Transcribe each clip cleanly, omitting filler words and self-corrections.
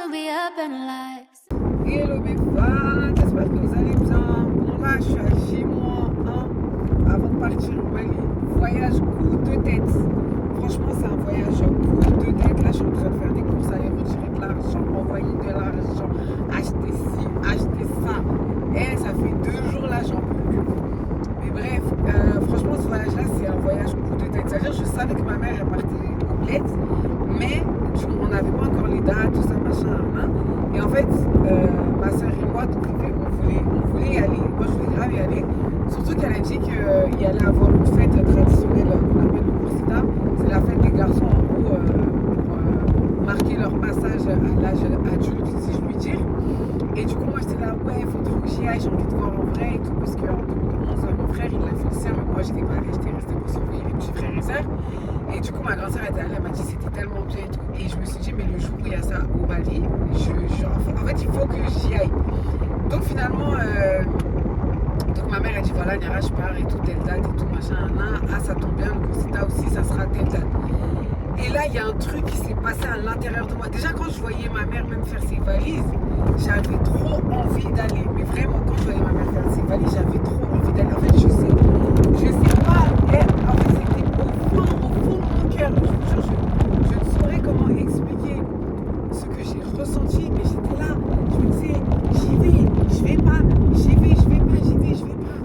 to be up and alive. Hello mes fans, j'espère que vous allez bien. Bon là, je suis à J-1 avant de partir au Mali. Voyage coup de tête. Franchement, c'est un voyage coup de tête. Là, je suis en train de faire des courses, aller retirer de l'argent, envoyer de l'argent, acheter ci, acheter ça. Et ça fait 2 jours là, j'en peux plus. Mais bref, franchement, ce voyage-là, c'est un voyage coup de tête. C'est-à-dire, je savais que ma mère est partie au bled, mais on n'avait pas encore les dates, tout ça, machin, hein. Et en fait, ma soeur et moi, donc, on voulait y aller. Moi, je voulais grave y aller. Surtout qu'elle a dit qu'il y allait avoir une fête traditionnelle qu'on appelle le Koursita. C'est la fête des garçons, en gros, pour marquer leur passage à l'âge adulte, si je puis dire. Et du coup, moi, j'étais là, ouais, il faut trop que j'y aille, j'ai envie de voir en vrai et tout. Parce qu'en 2011, mon frère, il a fait le sien, mais moi, j'étais pas allée, j'étais restée pour surveiller les petits frères et sœurs. Et du coup, ma grande sœur était allée, elle m'a dit c'était tellement bien et tout. Et je me suis dit, mais le jour où il y a ça au Mali, en fait, il faut que j'y aille. Donc finalement, donc ma mère a dit, voilà, Niara, je pars et tout, telle date et tout, machin, ah, ça tombe bien, le Koursita aussi, ça sera telle date. Et là, il y a un truc qui s'est passé à l'intérieur de moi. Déjà, quand je voyais ma mère même faire ses valises, j'avais trop envie d'aller. Mais vraiment, quand je voyais ma mère faire ses valises, j'avais trop envie d'aller. En fait, je sais pas, en fait, c'était au fond de mon cœur. Je ne saurais comment expliquer ce que j'ai ressenti, mais j'étais là, je me disais, j'y vais, je vais pas, j'y vais, je vais pas, j'y vais, je vais pas.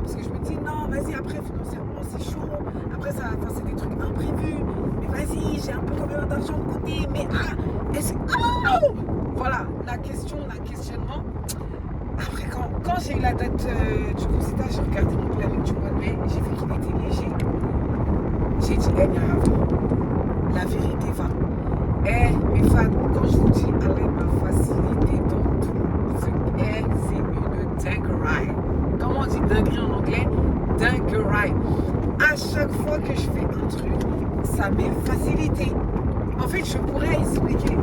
Parce que je me dis, non, vas-y, après, financièrement, c'est chaud. Après, ça, c'est des trucs imprévus. Mais vas-y, j'ai un peu combien d'argent de côté, mais est-ce que. Oh, voilà, la questionnement. Après, quand j'ai eu la date du Koursita, j'ai regardé mon planning du mois de mai, j'ai vu qu'il était léger. J'ai dit, la vérité va. Mes fans, quand je vous dis, allez ma facilité dans tout, c'est une dinguerie. Comment on dit dinguerie en anglais? Dinguerie. À chaque fois que je fais un truc, ça m'est facilité. En fait, je pourrais expliquer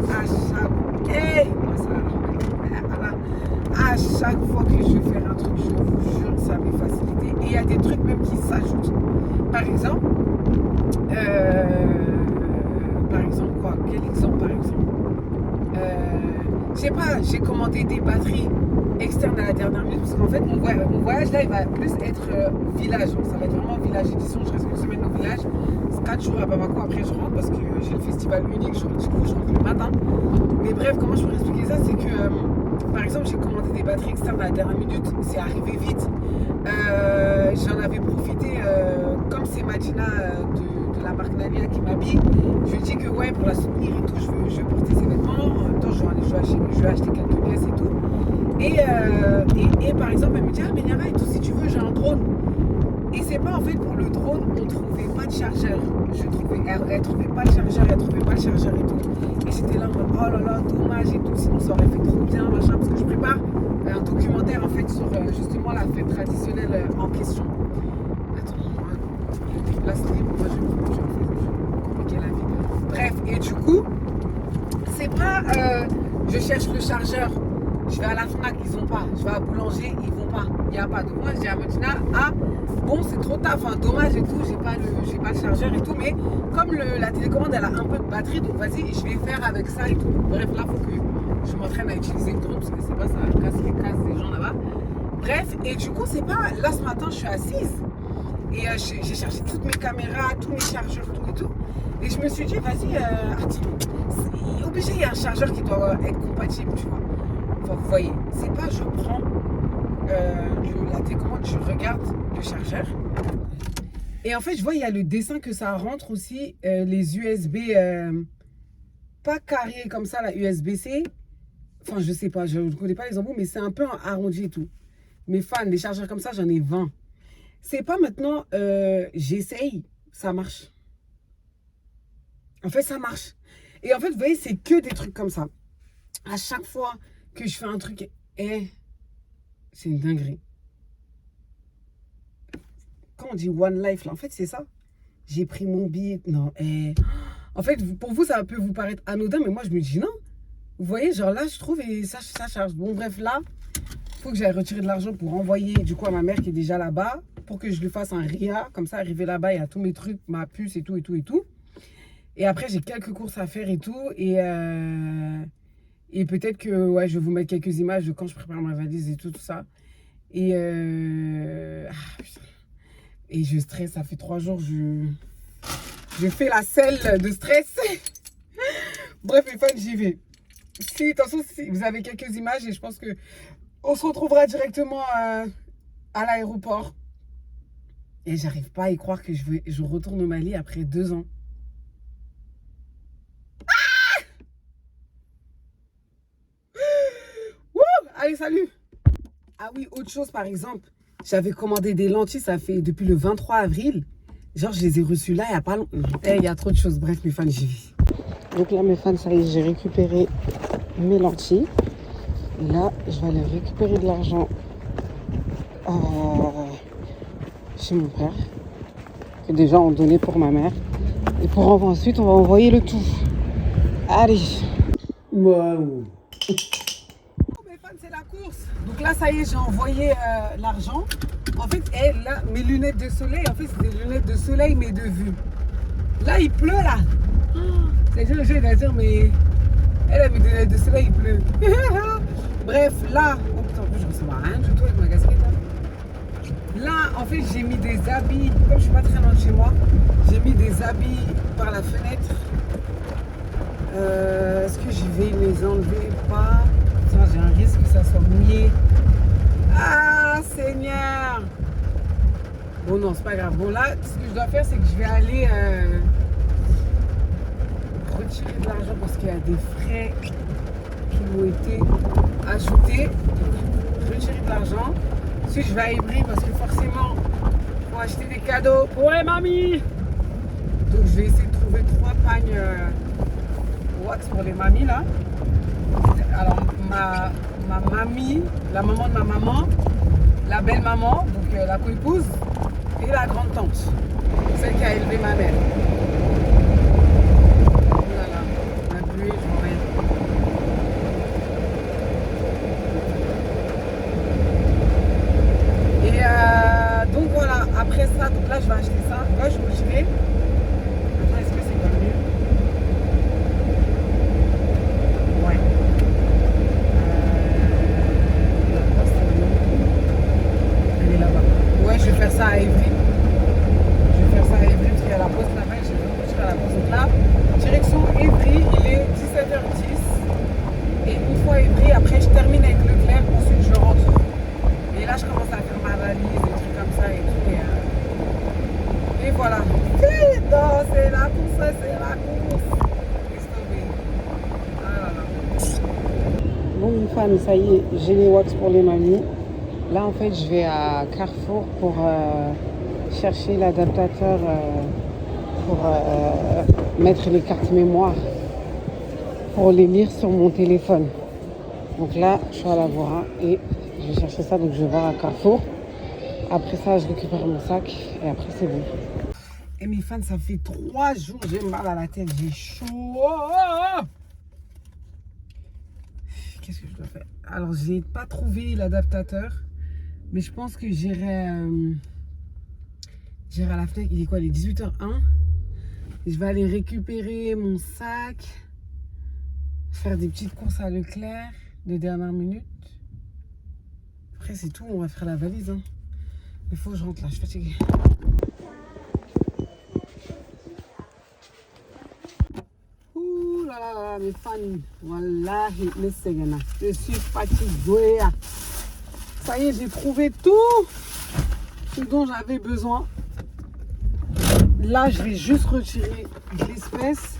à chaque fois que je vais faire un truc, je vous jure, ça m'est facilité. Et il y a des trucs même qui s'ajoutent. Par exemple, quoi? Quel exemple, par exemple? Je sais pas, j'ai commandé des batteries externes à la dernière minute parce qu'en fait, mon voyage là, il va plus être village. Donc, ça va être vraiment village édition. Je reste une semaine au village. C'est 4 jours à Bamako. Après, je rentre parce que j'ai le festival unique. Du coup, je rentre le matin. Mais bref, comment je pourrais expliquer ça? C'est que, par exemple, j'ai commandé des batteries externes à la dernière minute. C'est arrivé vite. J'en avais profité, comme c'est Madina de la marque Nania qui m'habille, je lui ai dit que ouais, pour la soutenir et tout, je vais porter ses vêtements. En même temps, je vais acheter quelques pièces et tout. Et par exemple, elle me dit, ah mais Niara et tout, si tu veux, j'ai un drone. Et c'est pas en fait pour le drone, on trouvait pas de chargeur. Elle trouvait pas de chargeur, elle trouvait pas de chargeur et tout. Et j'étais là en mode, oh là là, dommage et tout, sinon ça aurait fait trop bien, machin, parce que je prépare un documentaire en fait sur justement la fête traditionnelle en question. Attends, il y a des places libres, moi je vais compliquer la vie. Bref, et du coup, c'est pas je cherche le chargeur, je vais à la FNAC, ils ont pas, je vais à Boulanger, ils vont pas, il n'y a pas. Donc moi je dis à Madina, bon c'est trop tard, enfin dommage et tout, j'ai pas le chargeur et tout, mais comme la télécommande elle a un peu de batterie, donc vas-y, je vais faire avec ça et tout. Bref, là faut que je m'entraîne à utiliser le drone parce que c'est pas ça casse les cases des gens là-bas. Bref, et du coup c'est pas, là ce matin je suis assise et j'ai cherché toutes mes caméras, tous mes chargeurs, tout et tout. Et je me suis dit, vas-y, attends, obligé, il y a un chargeur qui doit être compatible, tu vois. Enfin, vous voyez, c'est pas je prends la télécommande, je regarde le chargeur. Et en fait, je vois, il y a le dessin que ça rentre aussi, les USB, pas carrés comme ça, la USB-C. Enfin, je sais pas, je ne connais pas les embouts, mais c'est un peu arrondi et tout. Mes fans, des chargeurs comme ça, j'en ai 20. C'est pas maintenant, j'essaye, ça marche. En fait, ça marche. Et en fait, vous voyez, c'est que des trucs comme ça. À chaque fois que je fais un truc, c'est une dinguerie. Quand on dit One Life, là, en fait, c'est ça. J'ai pris mon billet. Non, en fait, pour vous, ça peut vous paraître anodin, mais moi, je me dis non. Vous voyez, genre là, je trouve, et ça charge. Bon, bref, là, il faut que j'aille retirer de l'argent pour envoyer, du coup, à ma mère qui est déjà là-bas, pour que je lui fasse un RIA. Comme ça, arriver là-bas, il y a tous mes trucs, ma puce et tout, et tout, et tout. Et après, j'ai quelques courses à faire et tout. Et peut-être que ouais, je vais vous mettre quelques images de quand je prépare ma valise et tout ça. Et, putain. Et je stresse, ça fait 3 jours, je fais la selle de stress. Bref, mes fans, j'y vais. Si, attention, si vous avez quelques images et je pense que on se retrouvera directement à l'aéroport. Et j'arrive pas à y croire que je retourne au Mali après 2 ans. Wouh! Allez, salut! Ah oui, autre chose, par exemple, j'avais commandé des lentilles, ça fait depuis le 23 avril. Genre, je les ai reçues là, il n'y a pas longtemps. Il y a trop de choses. Bref, mes fans, j'y vais. Donc là, mes fans, ça y est, j'ai récupéré mes lentilles. Et là, je vais aller récupérer de l'argent chez mon père, que des gens ont donné pour ma mère. Et pour ensuite, on va envoyer le tout. Allez. Waouh. Mes fans, c'est la course. Donc là, ça y est, j'ai envoyé l'argent. En fait, là, mes lunettes de soleil, en fait, c'est des lunettes de soleil, mais de vue. Là, il pleut, là. C'est sûr, je vais dire, mais elle a mis des lunettes de soleil, il pleut. Bref, là, oh putain, en plus, je ressens rien du tout avec ma casquette. Là, en fait, j'ai mis des habits, comme je suis pas très loin de chez moi, j'ai mis des habits par la fenêtre. Est-ce que je vais les enlever ou pas? Putain, j'ai un risque que ça soit mouillé. Ah, Seigneur! Bon, non, c'est pas grave. Bon, là, ce que je dois faire, c'est que je vais aller retirer de l'argent parce qu'il y a des frais qui ont été ajoutés. Retirer de l'argent. Ensuite, je vais à Ivry parce que forcément, il faut acheter des cadeaux pour les mamies. Donc, je vais essayer de trouver 3 pagnes wax pour les mamies, là. Alors, ma mamie, la maman de ma maman, la belle-maman, donc la co-épouse, et la grande-tante, celle qui a élevé ma mère. Voilà, la buée, je m'en vais. Et donc voilà, après ça, donc là je vais acheter ça. Là je vais retirer. Attends, est-ce que c'est pas mieux? Ouais. La poste, elle est là-bas. Ouais, je vais faire ça à Évry. Je vais faire ça à Évry parce qu'il y a la poste là-bas et je vais retirer à la poste. Donc là, direction Évry, il est 17h10. Et une fois Évry, après je termine avec Leclerc, ensuite je rentre. Et là, je commence à faire ma valise, des trucs comme ça et tout. Et voilà. C'est la course, c'est la course. Laisse tomber. Ah là là. Bon, une femme, ça y est, j'ai les wax pour les mamies. Là, en fait, je vais à Carrefour pour chercher l'adaptateur pour mettre les cartes mémoire pour les lire sur mon téléphone. Donc là, je suis à la Vora et je vais chercher ça, donc je vais voir à Carrefour. Après ça, je récupère mon sac et après c'est bon. Et mes fans, ça fait 3 jours, j'ai mal à la tête, j'ai chaud. Qu'est-ce que je dois faire? Alors, j'ai pas trouvé l'adaptateur, mais je pense que j'irai à la Fnac. Il est quoi? Il est 18h01. Je vais aller récupérer mon sac, faire des petites courses à Leclerc de dernière minute. Après, c'est tout, on va faire la valise. Hein. Il faut que je rentre là, je suis fatiguée. Ouh là là là, mes fans. Wallahi, je suis fatiguée. Ça y est, j'ai trouvé tout ce dont j'avais besoin. Là, je vais juste retirer de l'espèce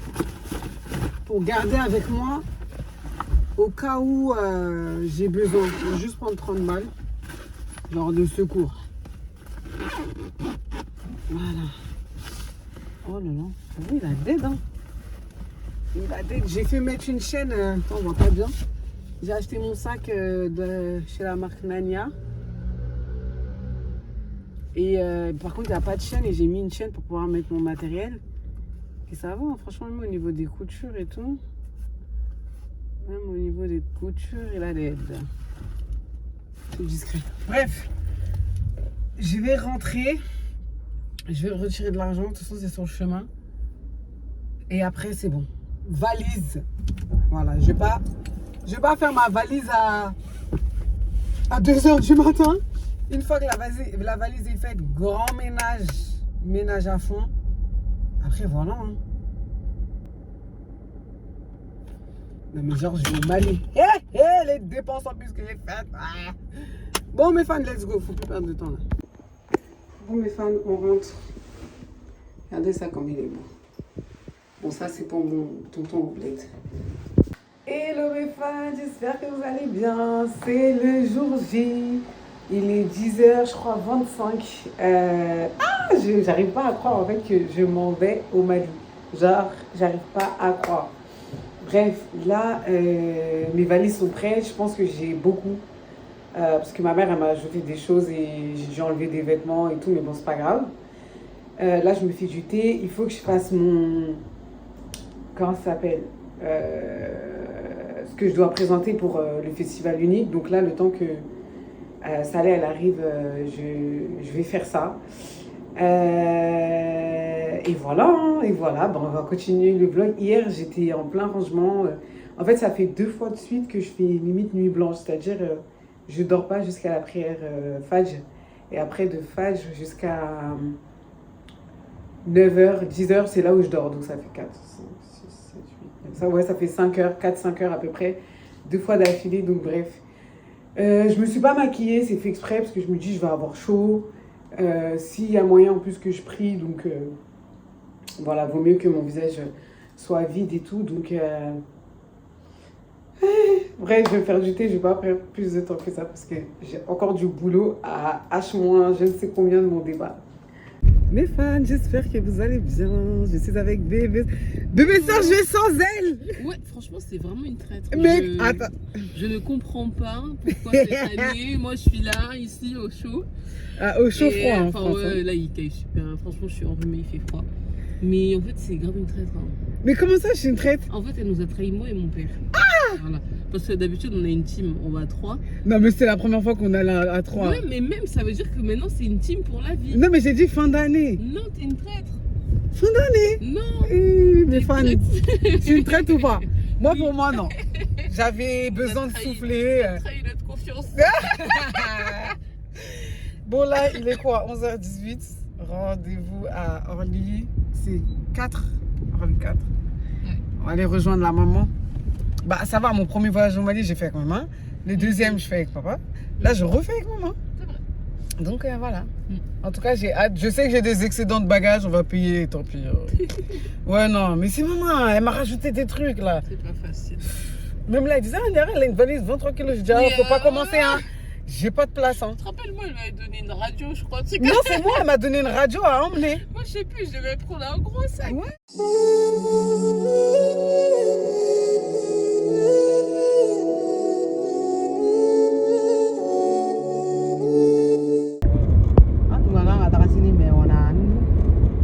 pour garder avec moi au cas où j'ai besoin. Je vais juste prendre 30 balles, genre de secours. Voilà. Oh là là, oui, il a dead, hein. Il a dead. J'ai fait mettre une chaîne, on voit pas bien. J'ai acheté mon sac de chez la marque Nania. Et par contre, il n'y a pas de chaîne et j'ai mis une chaîne pour pouvoir mettre mon matériel. Et ça va, hein, franchement, même au niveau des coutures et tout. Même au niveau des coutures, il a l'aide. C'est discret. Bref, je vais rentrer. Je vais retirer de l'argent. De toute façon, c'est sur le chemin. Et après, c'est bon. Valise. Voilà, je vais pas Je vais pas faire ma valise à 2h du matin. Une fois que la valise est faite, grand ménage à fond. Après, voilà. Hein. Non, mais genre, je vais au Mali. Les dépenses en plus que j'ai faites. Ah. Bon, mes fans, let's go. Faut plus perdre de temps là. Bon, mes fans, on rentre. Regardez ça comme il est beau. Bon, ça, c'est pour mon tonton au bled. Hello, mes fans. J'espère que vous allez bien. C'est le jour J. Il est 10h, je crois, 25. J'arrive pas à croire en fait que je m'en vais au Mali. Genre, j'arrive pas à croire. Bref, là, mes valises sont prêtes. Je pense que j'ai beaucoup. Parce que ma mère, elle m'a ajouté des choses et j'ai enlevé des vêtements et tout, mais bon, c'est pas grave. Là, je me fais du thé. Il faut que je fasse mon... Comment ça s'appelle ce que je dois présenter pour le festival unique. Donc là, le temps que Saleh, elle arrive, je vais faire ça. Et voilà, bon, on va continuer le vlog. Hier, j'étais en plein rangement. En fait, ça fait 2 fois de suite que je fais limite nuit blanche. C'est-à-dire, je ne dors pas jusqu'à la prière Fajr. Et après, de Fajr jusqu'à 9h, 10h, c'est là où je dors. Donc, ça fait 4, 5, 6, 7, 8, 9. Ça fait 5 heures, 4-5 heures à peu près. 2 fois d'affilée, donc bref. Je me suis pas maquillée, c'est fait exprès parce que je me dis je vais avoir chaud. S'il y a moyen en plus que je prie, donc voilà, vaut mieux que mon visage soit vide et tout. Donc bref, je vais me faire du thé, je vais pas perdre plus de temps que ça parce que j'ai encore du boulot à H- je ne sais combien de mon débat. Mes fans, j'espère que vous allez bien. Je suis avec bébé. Bébé sœur, je vais sans elle. Ouais, franchement, c'est vraiment une traître. Mais attends. Je ne comprends pas pourquoi cette année, moi je suis là, ici, au chaud. Ah, au chaud froid en enfin, France. Ouais, là, il caille super. Franchement, je suis enrhumée, il fait froid. Mais en fait, c'est grave une traître. Hein. Mais comment ça, je suis une traître? En fait, elle nous a trahi, moi et mon père. Voilà. Parce que d'habitude, on a une team, on va à 3. Non, mais c'est la première fois qu'on allait à 3. Ouais, mais même, ça veut dire que maintenant, c'est une team pour la vie. Non, mais j'ai dit fin d'année. Non, t'es une traître. Fin d'année? Non. Mes fans, je suis une traître ou pas? Moi, pour moi, non. J'avais besoin de souffler. On a trahi notre confiance. Bon, là, il est quoi? 11h18. Rendez-vous à Orly. C'est 4. Orly 4. On va aller rejoindre la maman. Bah, ça va, mon premier voyage au Mali, j'ai fait avec maman. Le deuxième, je fais avec papa. Là, je refais avec maman. C'est vrai. Donc, voilà. En tout cas, j'ai hâte. Je sais que j'ai des excédents de bagages, on va payer, tant pis. Ouais, non, mais c'est maman, elle m'a rajouté des trucs, là. C'est pas facile. Même là, elle disait, elle a une valise 23 kilos. Je dis, faut pas commencer, hein. J'ai pas de place, hein. Tu te rappelles, moi, elle m'avait donné une radio, je crois. Non, c'est moi, elle m'a donné une radio à emmener. Moi, je sais plus, je devais prendre un gros sac. Ouais.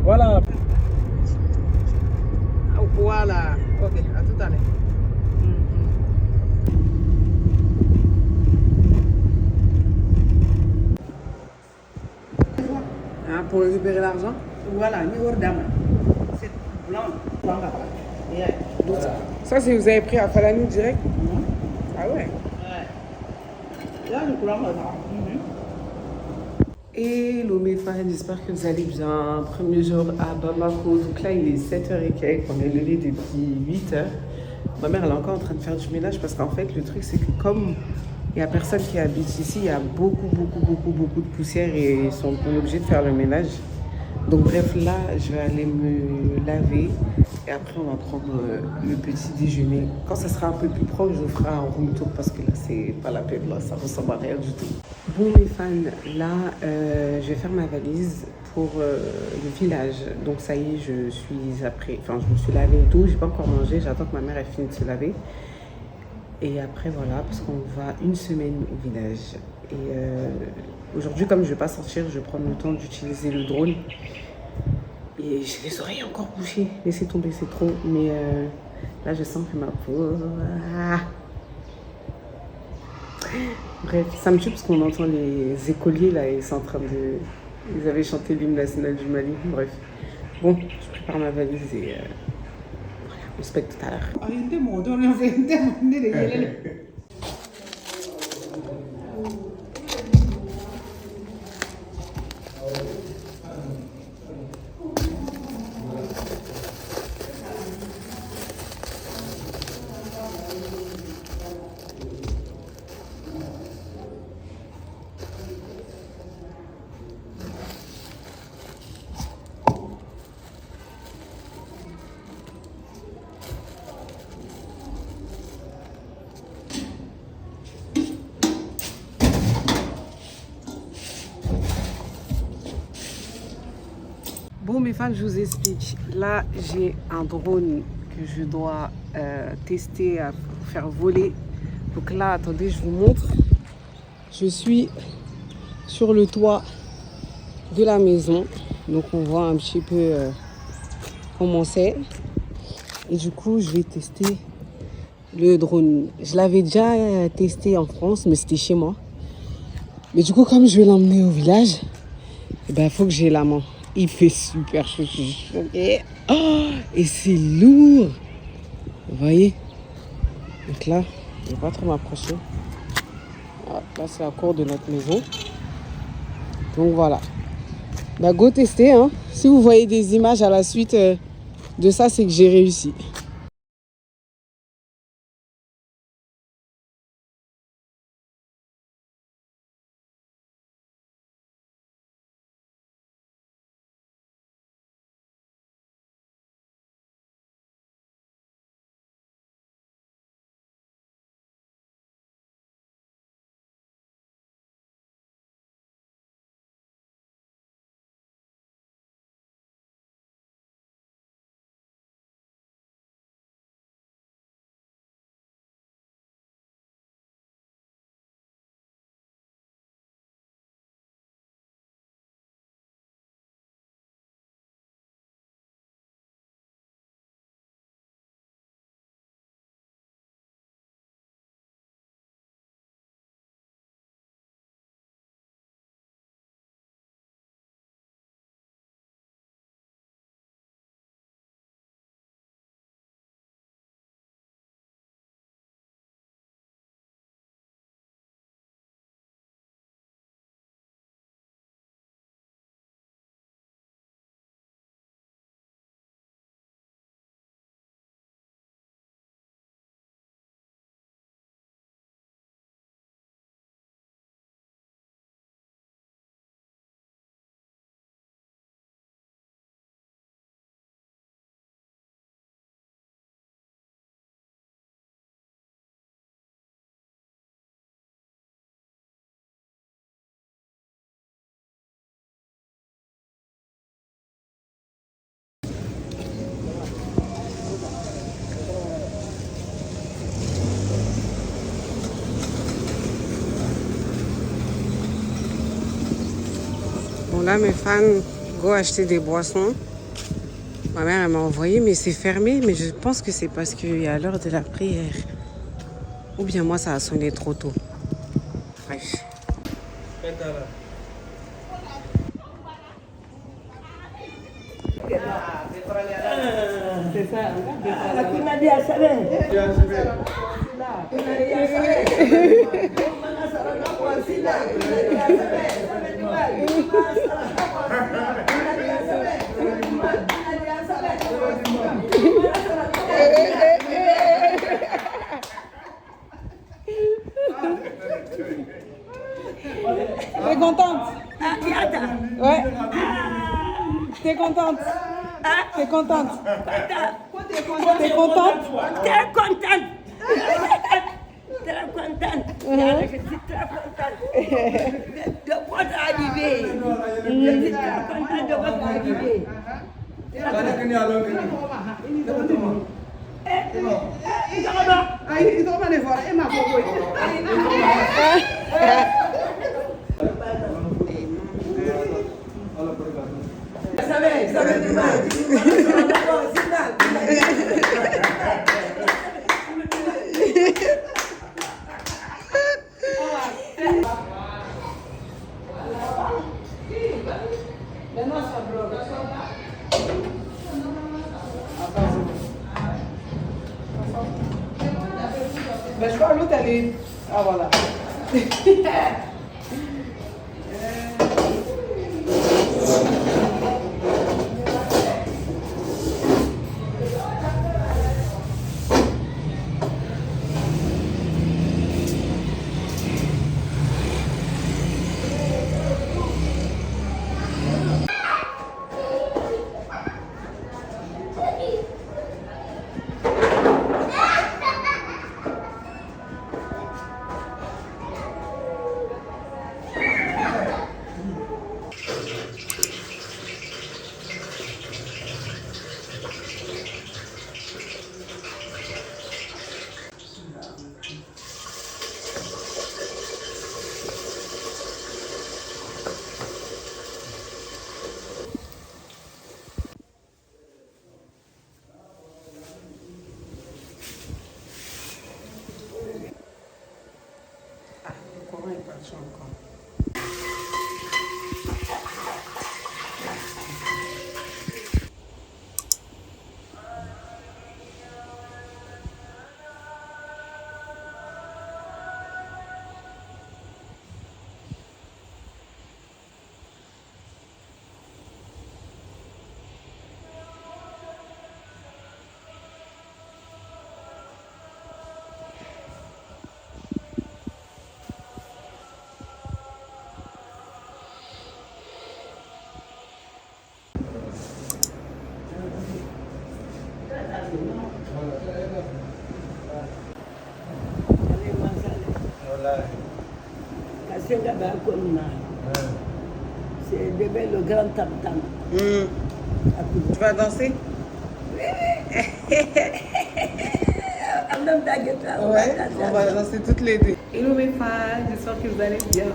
Voilà. Voilà. Ok, à tout à l'heure. Hein, pour récupérer l'argent? Voilà, numéro d'âme. C'est blanc. Donc, ça, c'est vous avez pris à Falani direct? Ah ouais? Là, le couleur, là. Hello mes fans, j'espère que vous allez bien. Premier jour à Bamako. Donc là, il est 7h et quelques. On est levé depuis 8h. Ma mère, elle est encore en train de faire du ménage parce qu'en fait, le truc, c'est que comme il n'y a personne qui habite ici, il y a beaucoup de poussière et ils sont obligés de faire le ménage. Donc bref, là, je vais aller me laver et après, on va prendre le petit déjeuner. Quand ça sera un peu plus proche, je ferai un room tour parce que là, c'est pas la peine, là, ça ressemble à rien du tout. Bon, mes fans, là, je vais faire ma valise pour le village. Donc ça y est, je suis après, enfin, je me suis lavée et tout. J'ai pas encore mangé, j'attends que ma mère elle finisse de se laver. Et après, voilà, parce qu'on va une semaine au village. Et aujourd'hui, comme je vais pas sortir, je vais prendre le temps d'utiliser le drone. Et j'ai les oreilles encore bouchées. Laissez tomber, c'est trop. Mais là, je sens que ma peau... Bref, ça me tue parce qu'on entend les écoliers, là, ils sont en train de... Ils avaient chanté l'hymne national du Mali. Bref. Bon, je prépare ma valise et... respect tout à l'heure. Bon mes fans, je vous explique. Là, j'ai un drone que je dois tester pour faire voler. Donc là, attendez, je vous montre. Je suis sur le toit de la maison. Donc on voit un petit peu comment c'est. Et du coup, je vais tester le drone. Je l'avais déjà testé en France, mais c'était chez moi. Mais du coup, comme je vais l'emmener au village, il faut que j'ai la main. Il fait super chaud, je suis choquée. Oh, et c'est lourd. Vous voyez? Donc là, je ne vais pas trop m'approcher. Là, c'est la cour de notre maison. Donc voilà. Go tester. Hein. Si vous voyez des images à la suite de ça, c'est que j'ai réussi. Bon là mes fans, go acheter des boissons. Ma mère elle m'a envoyé mais c'est fermé, mais je pense que c'est parce qu'il y a l'heure de la prière. Ou bien moi ça a sonné trop tôt. Bref. C'est ça. La dit à T'es contente? Ouais. T'es contente? T'es contente? T'es contente? Très contente. Très contente. Je suis très contente de votre arrivée. Je suis très contente de votre arrivée. Ben, je crois que l'autre, elle est... Ah, voilà. Comment est parti encore? C'est bébé le grand tam-tam. Tu vas danser? Ouais, on va danser toutes les deux. Hello mes fans, j'espère que vous allez bien.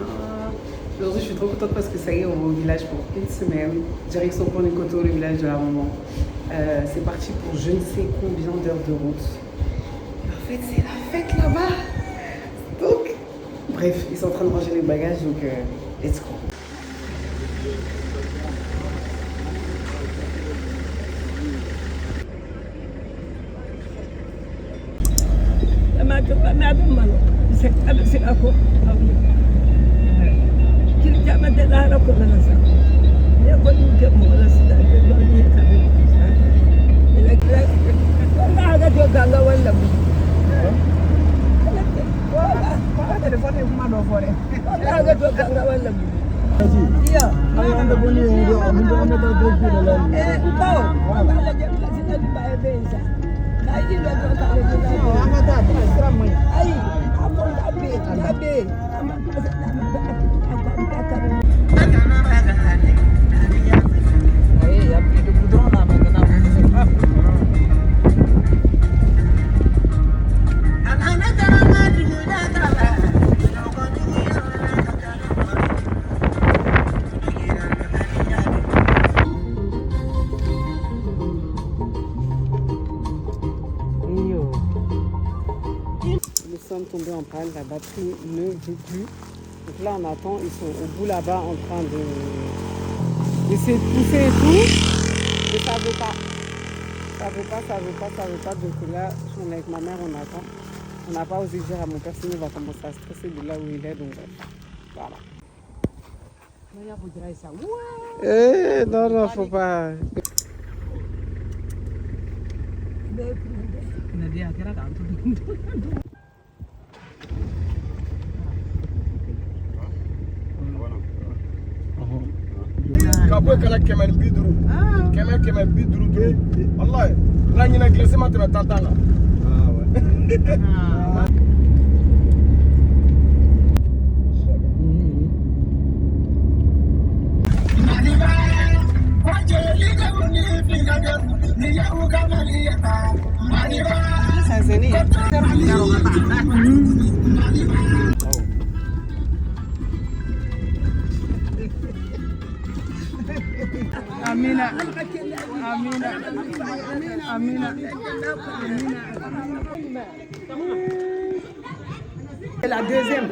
Aujourd'hui, je suis trop contente parce que ça y est, on va au village pour une semaine. Direction Ponicoto, le village de la maman. C'est parti pour je ne sais combien d'heures de route. En fait, c'est la fête là-bas. Donc, bref, ils sont en train de ranger les bagages, donc let's go. Tombé en panne, la batterie ne veut plus. Donc là on attend, ils sont au bout là-bas en train d'essayer de pousser et tout. Mais ça veut pas. Ça veut pas. Donc là, on est avec ma mère, on attend. On n'a pas osé dire à mon père, sinon il va commencer à stresser de là où il est. Donc voilà. Non, faut pas. Kabo kala kɛmɛ ni 50 kɛmɛ 50 wallahi la ɲina glacé ma tɛmɛ 10 ans la Amina. C'est la deuxième.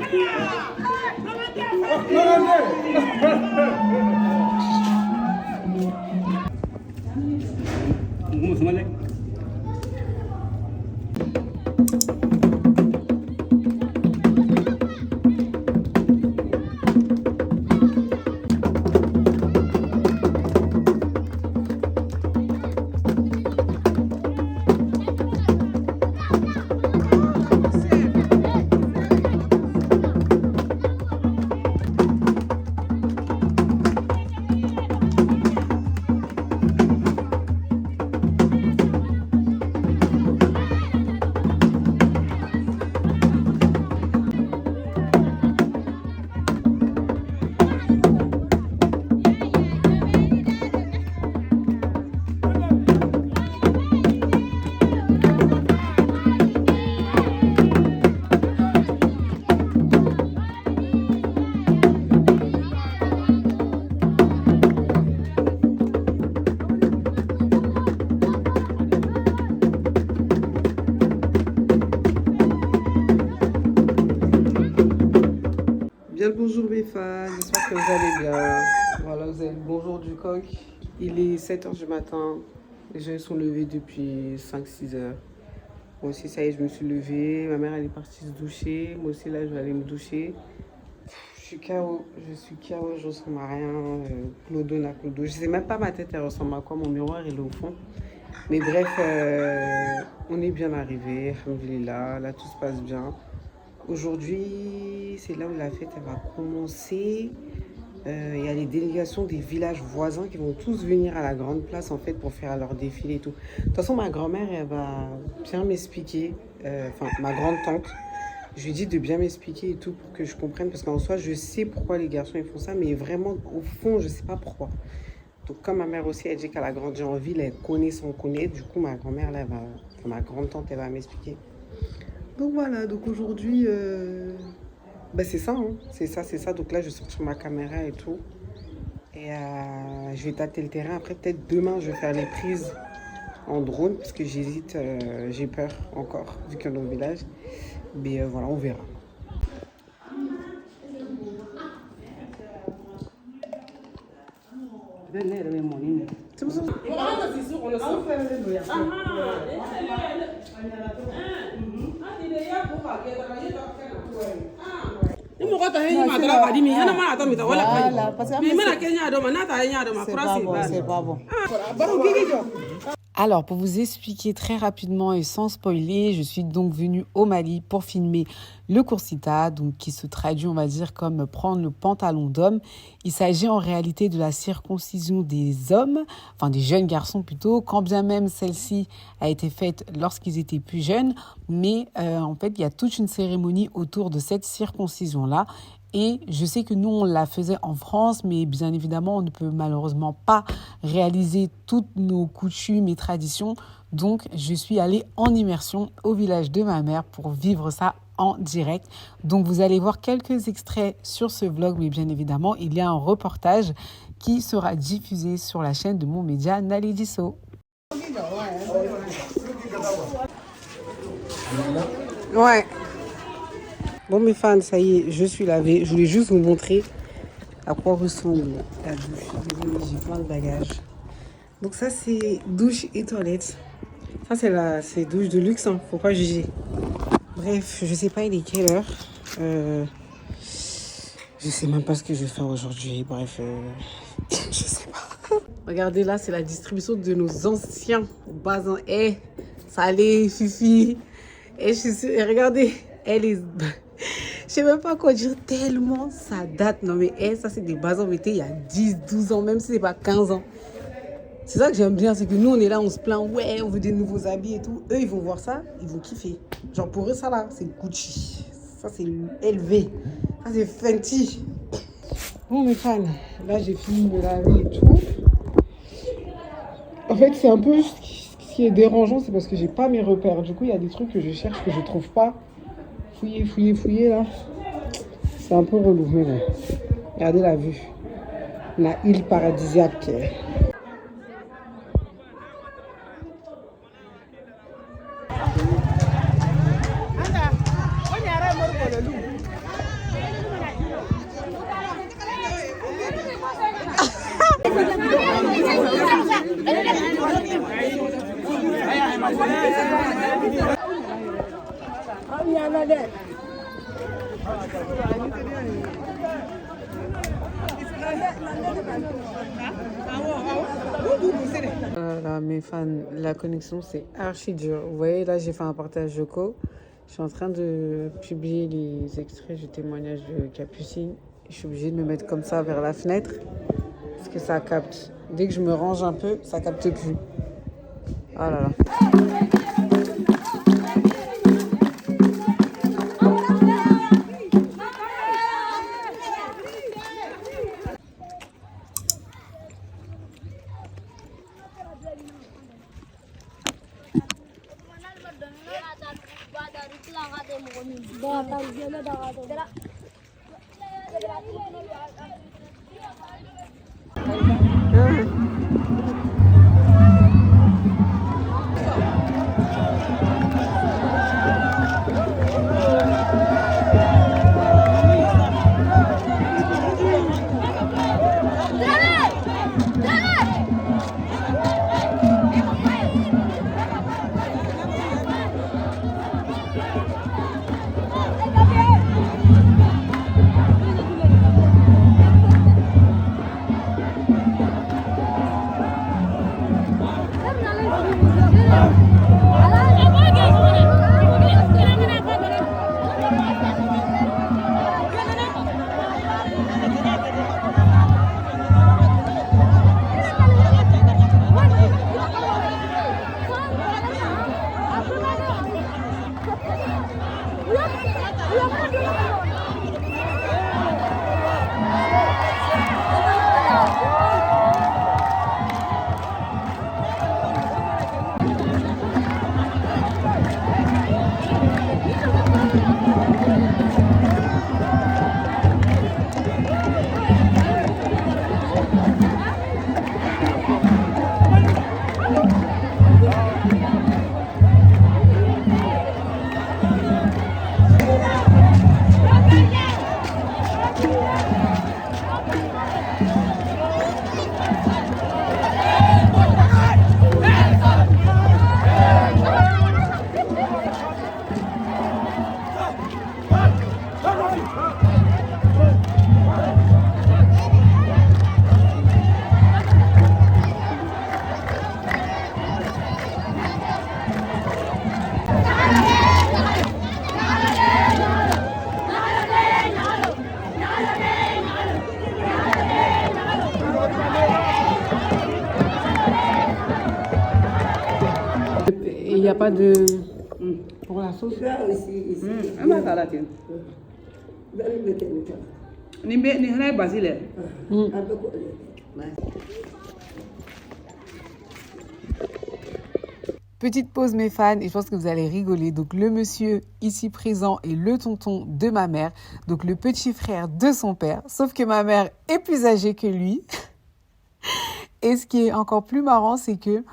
Bien le bonjour mes fans, j'espère que vous allez bien. Voilà, vous avez le bonjour du coq. Il est 7h du matin. Les gens sont levés depuis 5-6 heures. Moi aussi, ça y est, je me suis levée. Ma mère, elle est partie se doucher. Moi aussi, là, je vais aller me doucher. Je suis KO, je ressemble à rien. Clodo, na clodo. Je sais même pas ma tête, elle ressemble à quoi. Mon miroir, il est au fond. Mais bref, on est bien arrivé. Alhamdoulilah, là, tout se passe bien. Aujourd'hui, c'est là où la fête elle va commencer. Il y a les délégations des villages voisins qui vont tous venir à la grande place en fait pour faire leur défilé et tout. De toute façon, ma grand-mère elle va bien m'expliquer, enfin ma grande tante. Je lui dis de bien m'expliquer et tout pour que je comprenne parce qu'en soi, je sais pourquoi les garçons ils font ça, mais vraiment au fond, je sais pas pourquoi. Donc comme ma mère aussi elle dit qu'elle a grandi en ville, elle connaît sans connaître. Du coup, ma grand-mère là, ma grande tante elle va m'expliquer. Donc voilà, donc aujourd'hui, c'est ça, hein. C'est ça. Donc là, je sors sur ma caméra et tout. Et je vais tâter le terrain. Après, peut-être demain, je vais faire les prises en drone parce que j'hésite, j'ai peur encore, vu qu'on est au village. Mais voilà, on verra. C'est bon. C'est pas bon. Alors, pour vous expliquer très rapidement et sans spoiler, je suis donc venue au Mali pour filmer le Koursita, donc qui se traduit, on va dire, comme prendre le pantalon d'homme. Il s'agit en réalité de la circoncision des hommes, enfin des jeunes garçons plutôt, quand bien même celle-ci a été faite lorsqu'ils étaient plus jeunes. Mais en fait, il y a toute une cérémonie autour de cette circoncision-là. Et je sais que nous, on la faisait en France, mais bien évidemment, on ne peut malheureusement pas réaliser toutes nos coutumes et traditions. Donc, je suis allée en immersion au village de ma mère pour vivre ça en direct. Donc, vous allez voir quelques extraits sur ce vlog, mais bien évidemment, il y a un reportage qui sera diffusé sur la chaîne de mon média Nalidiso. Ouais. Bon mes fans, ça y est, je suis lavée. Je voulais juste vous montrer à quoi ressemble la douche. Désolée, j'ai plein de bagages. Donc ça c'est douche et toilette. Ça c'est douche de luxe, hein. Faut pas juger. Bref, je sais pas il est quelle heure. Je sais même pas ce que je vais faire aujourd'hui. Bref, je sais pas. Regardez là, c'est la distribution de nos anciens basins. Salé, Fifi. Regardez, elle est... Je sais même pas quoi dire tellement ça date. Non mais ça c'est des basins métés il y a 10, 12 ans, même si c'est pas 15 ans. C'est ça que j'aime bien, c'est que nous on est là, on se plaint, ouais, on veut des nouveaux habits et tout. Eux ils vont voir ça, ils vont kiffer. Genre pour eux ça là, c'est Gucci. Ça c'est LV. Ça c'est Fenty. Bon mes fans, là j'ai fini de laver et tout. En fait c'est un peu ce qui est dérangeant, c'est parce que j'ai pas mes repères. Du coup il y a des trucs que je cherche que je trouve pas. Fouiller là. C'est un peu relou, mais bon. Regardez la vue. La île paradisiaque. Voilà mes fans, la connexion c'est archi dur. Vous voyez là j'ai fait un partage Joko. Je suis en train de publier les extraits du témoignage de Capucine. Je suis obligée de me mettre comme ça vers la fenêtre parce que ça capte. Dès que je me range un peu, ça capte plus. Oh là là. Et il n'y a pas de... Pour la sauce. Là aussi, ici. Ama kala ten. Ni hana basile. Petite pause mes fans et je pense que vous allez rigoler. Donc le monsieur ici présent est le tonton de ma mère, donc le petit frère de son père, sauf que ma mère est plus âgée que lui. Et ce qui est encore plus marrant, c'est que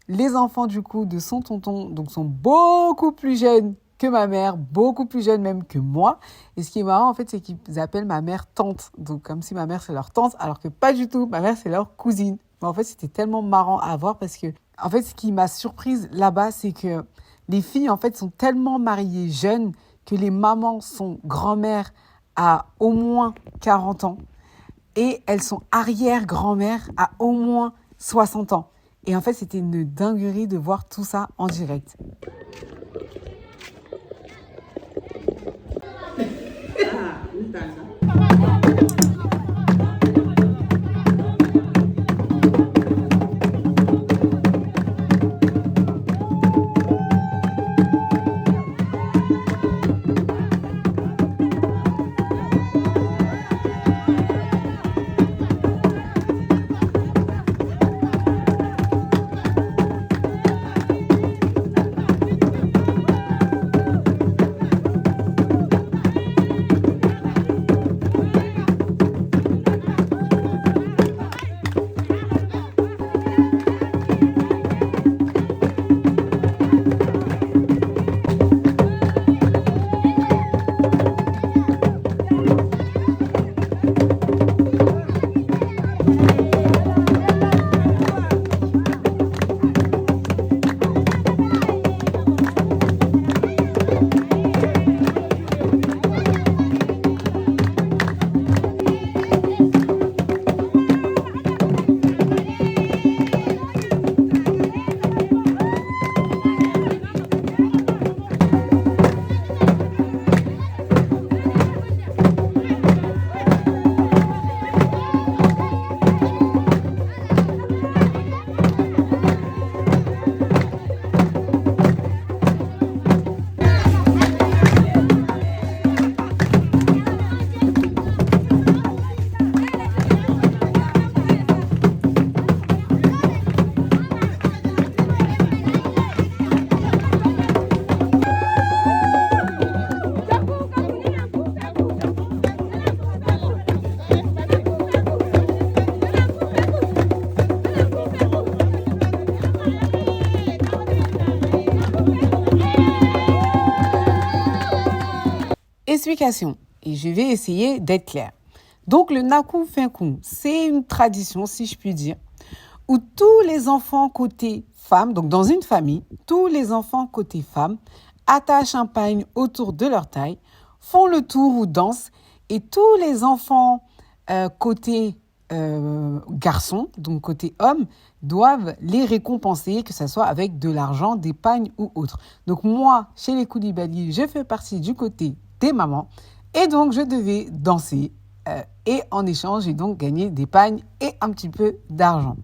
les enfants du coup de son tonton donc sont beaucoup plus jeunes que ma mère, beaucoup plus jeunes même que moi. Et ce qui est marrant en fait, c'est qu'ils appellent ma mère tante, donc comme si ma mère c'est leur tante, alors que pas du tout, ma mère c'est leur cousine. Mais en fait, c'était tellement marrant à voir parce que en fait, ce qui m'a surprise là-bas, c'est que les filles en fait sont tellement mariées jeunes que les mamans sont grand-mères à au moins 40 ans et elles sont arrière-grand-mères à au moins 60 ans. Et en fait, c'était une dinguerie de voir tout ça en direct. Explication, et je vais essayer d'être claire. Donc le Naku Finkou, c'est une tradition, si je puis dire, où tous les enfants côté femmes, donc dans une famille, tous les enfants côté femmes attachent un pagne autour de leur taille, font le tour ou dansent, et tous les enfants côté garçons, donc côté hommes, doivent les récompenser, que ce soit avec de l'argent, des pagnes ou autre. Donc moi, chez les Koulibaly, je fais partie du côté des mamans, et donc je devais danser, et en échange, j'ai donc gagné des pagnes et un petit peu d'argent.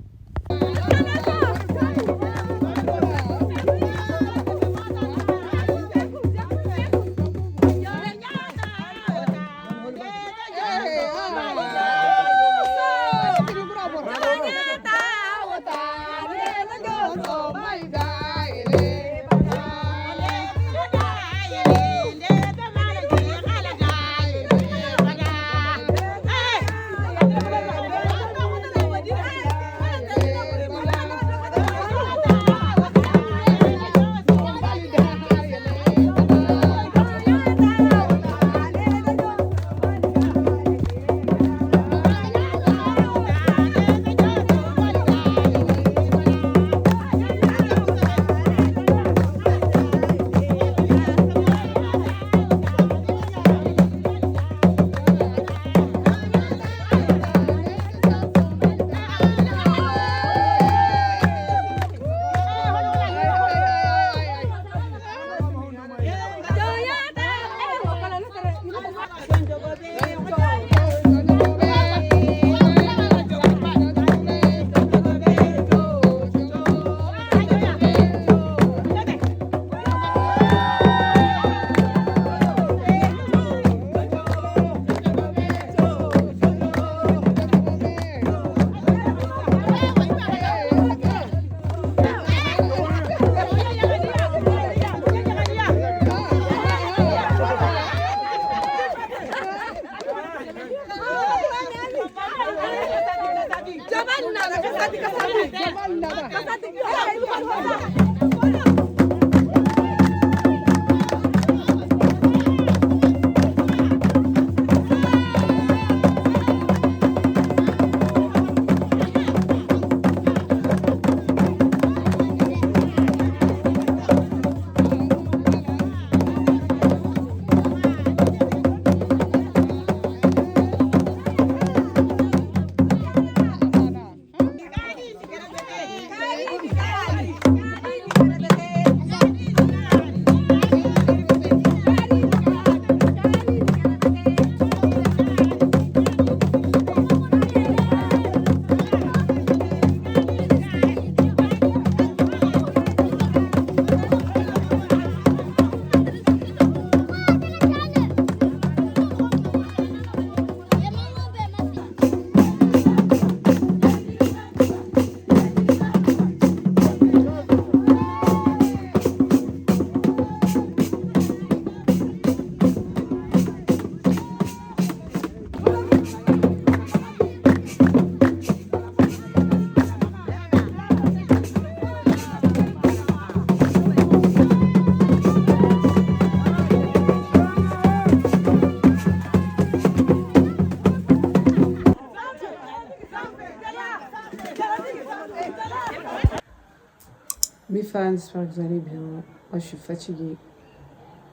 Mes fans, j'espère que vous allez bien. Moi, je suis fatiguée.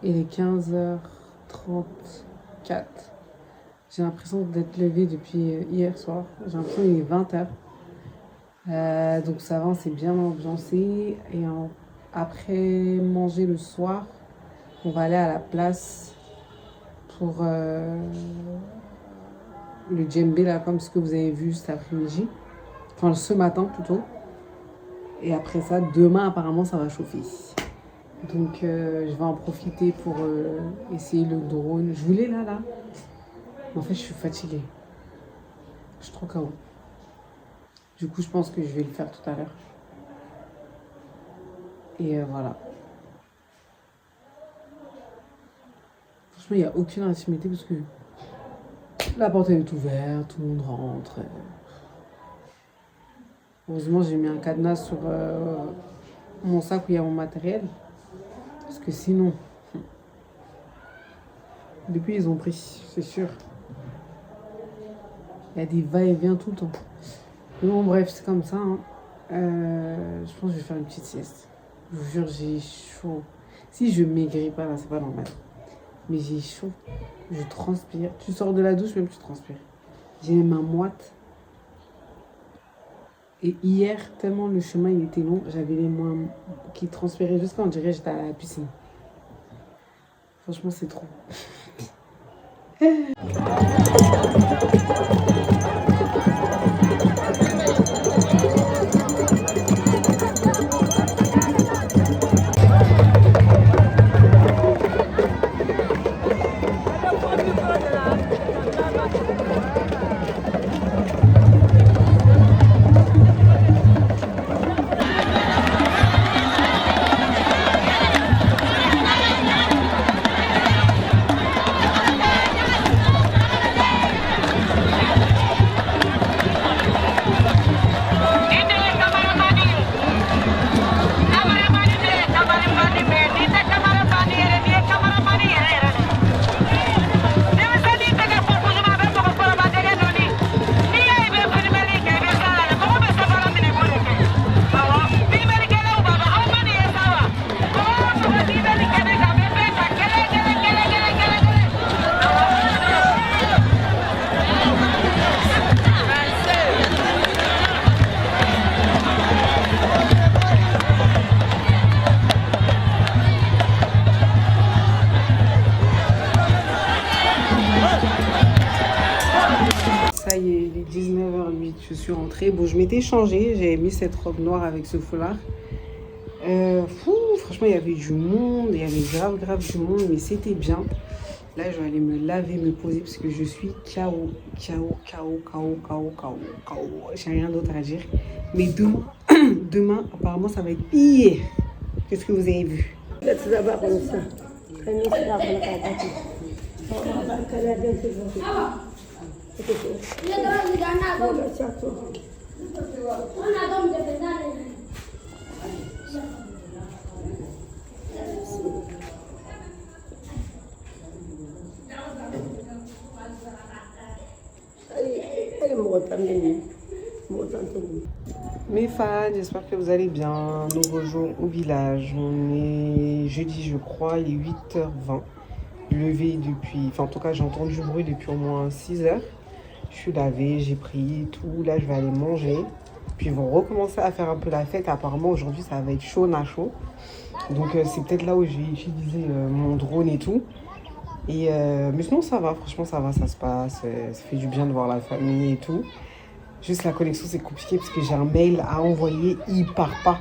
Il est 15h34. J'ai l'impression d'être levée depuis hier soir. J'ai l'impression qu'il est 20h. Donc ça va, on s'est bien ambiancé. Et après manger le soir, on va aller à la place pour le djembé, là, comme ce que vous avez vu cet après-midi. Enfin, ce matin plutôt. Et après ça, demain, apparemment, ça va chauffer. Donc, je vais en profiter pour essayer le drone. Je voulais là. Mais en fait, je suis fatiguée. Je suis trop KO. Du coup, je pense que je vais le faire tout à l'heure. Et voilà. Franchement, il n'y a aucune intimité parce que la porte est ouverte, tout le monde rentre. Heureusement, j'ai mis un cadenas sur mon sac où il y a mon matériel. Parce que sinon... Depuis, ils ont pris, c'est sûr. Il y a des va-et-vient tout le temps. Mais bon, bref, c'est comme ça. Hein. Je pense que je vais faire une petite sieste. Je vous jure, j'ai chaud. Si je maigris pas, là, c'est pas normal. Mais j'ai chaud. Je transpire. Tu sors de la douche, même tu transpires. J'ai les mains moites. Et hier, tellement le chemin il était long, j'avais les mains qui transpiraient jusqu'à on dirait que j'étais à la piscine. Franchement, c'est trop. Ça y est, il est 19h08, je suis rentrée. Bon, je m'étais changée, j'avais mis cette robe noire avec ce foulard. Franchement, il y avait du monde, il y avait grave du monde, mais c'était bien. Là, je vais aller me laver, me poser, parce que je suis KO. J'ai rien d'autre à dire. Mais demain, apparemment, ça va être hier. Qu'est-ce que vous avez vu? Mes fans, j'espère que vous allez bien. Nouveau jour au village. On est jeudi, je crois, il est 8h20. Levé depuis, enfin en tout cas j'ai entendu du bruit depuis au moins 6h. Je suis lavée, j'ai pris tout. Là je vais aller manger. Puis ils vont recommencer à faire un peu la fête. Apparemment aujourd'hui ça va être chaud, chaud. Donc c'est peut-être là où j'ai utilisé mon drone et tout. Et mais sinon ça va, franchement ça va, ça se passe. Ça fait du bien de voir la famille et tout. Juste la connexion c'est compliqué parce que j'ai un mail à envoyer, il part pas.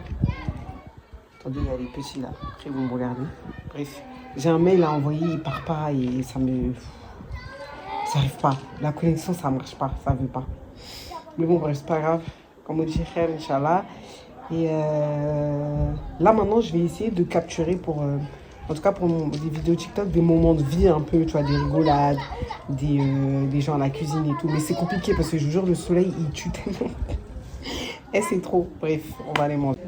Attendez, il y a les petits là, après vous me regardez. Bref, j'ai un mail à envoyer, il part pas et ça me... Ça arrive pas, la connexion ça marche pas, ça veut pas. Mais bon bref, c'est pas grave, comme on dit, khair, Inch'Allah. Et là maintenant je vais essayer de capturer pour... en tout cas pour des vidéos TikTok, des moments de vie un peu, tu vois, des rigolades, des gens à la cuisine et tout. Mais c'est compliqué parce que je vous jure, le soleil, il tue tellement. Et c'est trop. Bref, on va aller manger.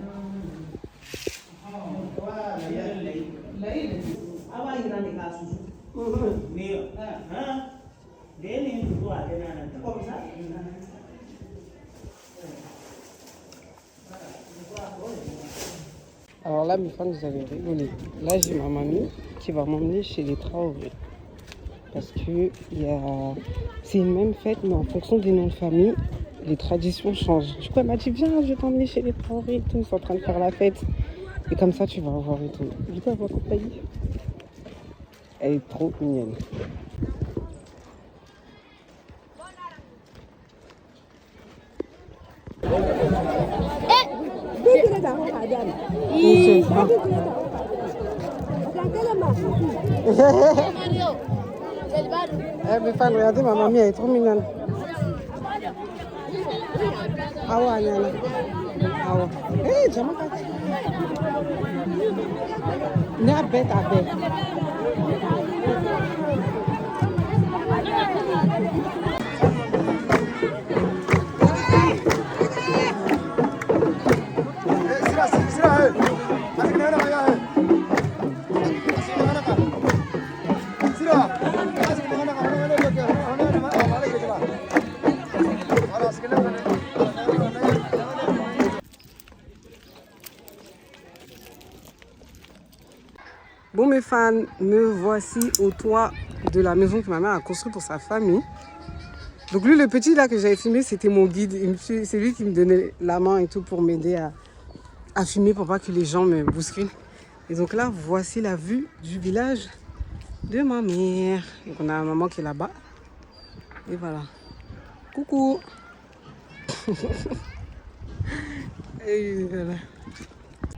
Alors là, mes fans, vous allez rigoler. Là, j'ai ma mamie qui va m'emmener chez les Traoré. Parce que c'est une même fête, mais en fonction des noms de famille, les traditions changent. Du coup, elle m'a dit, viens, je vais t'emmener chez les Traoré et tout. Ils sont en train de faire la fête. Et comme ça, tu vas voir et tout. Du coup, elle va accompagner. Elle est trop mignonne. Mes fans, regardez ma mamie, elle est trop mignonne. Ah ouais, Nana. Ah ouais. Hé, j'aime pas. N'a bête à bête. Bon mes fans, me voici au toit de la maison que ma mère a construite pour sa famille. Donc lui, le petit là que j'avais filmé, c'était mon guide. C'est lui qui me donnait la main et tout pour m'aider à filmer pour pas que les gens me bousculent. Et donc là, voici la vue du village de ma mère. Donc on a ma maman qui est là-bas. Et voilà. Coucou. Et voilà.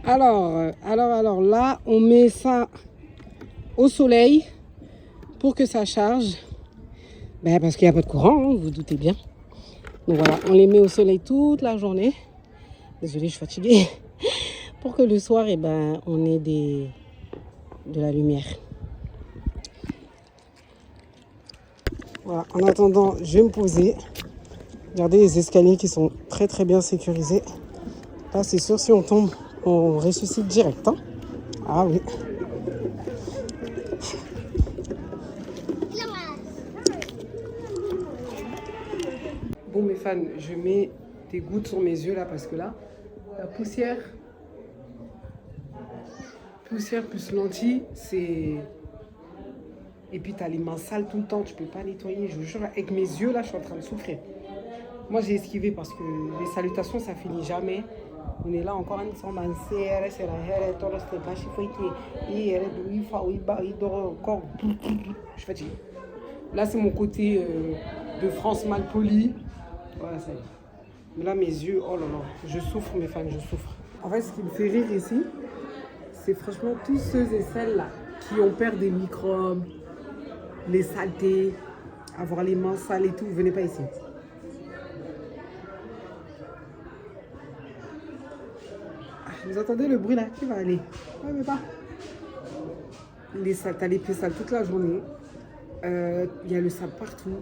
Alors là, on met ça au soleil pour que ça charge. Ben, parce qu'il n'y a pas de courant, hein, vous vous doutez bien. Donc voilà, on les met au soleil toute la journée. Désolée, je suis fatiguée. Pour que le soir, eh ben, on ait de la lumière. Voilà, en attendant, je vais me poser. Regardez les escaliers qui sont très très bien sécurisés. Là, c'est sûr, si on tombe, on ressuscite direct. Hein. Ah oui. Bon mes fans, je mets des gouttes sur mes yeux là parce que là, la poussière plus lentilles, c'est... Et puis tu as les mains sales tout le temps, tu peux pas nettoyer. Je vous jure, avec mes yeux là, je suis en train de souffrir. Moi j'ai esquivé parce que les salutations ça finit jamais. On est là encore en disant je suis fatiguée. Là c'est mon côté de France mal poli. Voilà, ça y est. Mais là mes yeux, oh là là, je souffre mes fans, je souffre. En fait ce qui me fait rire ici, c'est franchement tous ceux et celles là qui ont peur des microbes, les saletés, avoir les mains sales et tout, venez pas ici. Vous entendez le bruit là? Qui va aller? Ouais, mais pas. T'as les pieds sales toute la journée. Il y a le sable partout.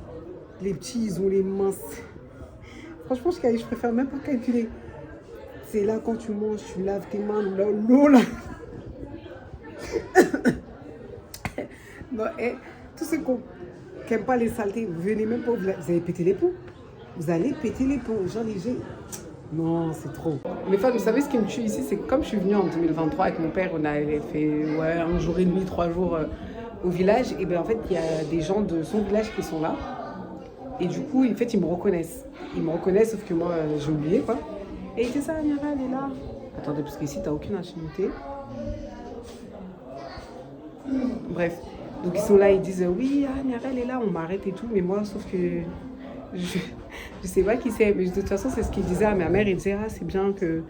Les petits, ils ont les mains. Franchement, je préfère même pas calculer. C'est là quand tu manges, tu laves tes mains, l'eau là. Non, tous ceux qui n'aiment pas les saletés, vous venez même pas, vous allez péter les plombs. Vous allez péter les plombs. Genre les gens. Non, c'est trop. Mes femmes, vous savez ce qui me tue ici, c'est que comme je suis venue en 2023 avec mon père, on a fait 1 jour et demi, 3 jours au village. Et bien en fait, il y a des gens de son village qui sont là. Et du coup, en fait, ils me reconnaissent. Ils me reconnaissent, sauf que moi, j'ai oublié quoi. Et c'est ça, Niara, elle est là. Attendez, parce qu'ici, t'as aucune intimité. Bref. Donc ils sont là, ils disent oui, Niara, elle est là, on m'arrête et tout. Mais moi, sauf que je sais pas qui c'est. Mais de toute façon, c'est ce qu'ils disaient à ma mère. Ils disaient, c'est bien que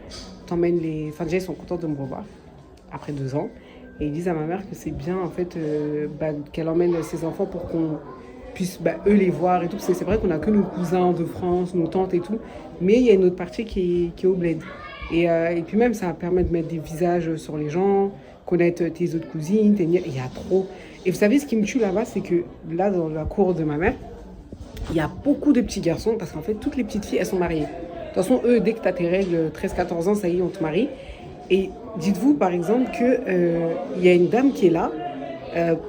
t'emmènes les... Enfin, déjà, ils sont contents de me revoir après 2 ans. Et ils disent à ma mère que c'est bien, en fait, qu'elle emmène ses enfants pour qu'on puisse, eux, les voir et tout. Parce que c'est vrai qu'on a que nos cousins de France, nos tantes et tout. Mais il y a une autre partie qui est au bled. Et puis même, ça permet de mettre des visages sur les gens, connaître tes autres cousines, il y a trop. Et vous savez, ce qui me tue là-bas, c'est que là, dans la cour de ma mère, il y a beaucoup de petits garçons parce qu'en fait, toutes les petites filles, elles sont mariées. De toute façon, eux, dès que tu as tes règles, 13-14 ans, ça y est, on te marie. Et dites-vous, par exemple, qu'il y a une dame qui est là.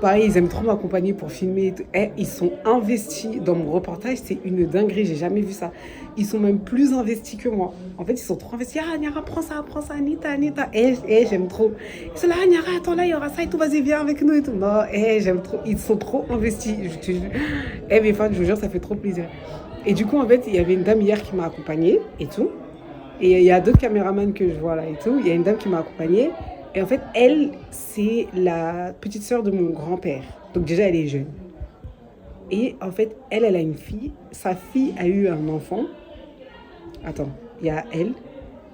Pareil, ils aiment trop m'accompagner pour filmer. Ils sont investis dans mon reportage. C'est une dinguerie, j'ai jamais vu ça. Ils sont même plus investis que moi. En fait, ils sont trop investis. Niara, prends ça, Anita. J'aime trop. Ils sont là, Niara, attends, là, il y aura ça et tout, vas-y, viens avec nous et tout. Non, j'aime trop. Ils sont trop investis. Mes fans, je vous jure, ça fait trop plaisir. Et du coup, en fait, il y avait une dame hier qui m'a accompagnée et tout. Et il y a d'autres caméramans que je vois là et tout. Il y a une dame qui m'a accompagnée. Et en fait, elle, c'est la petite sœur de mon grand-père. Donc déjà, elle est jeune. Et en fait, elle a une fille. Sa fille a eu un enfant. Attends, il y a elle,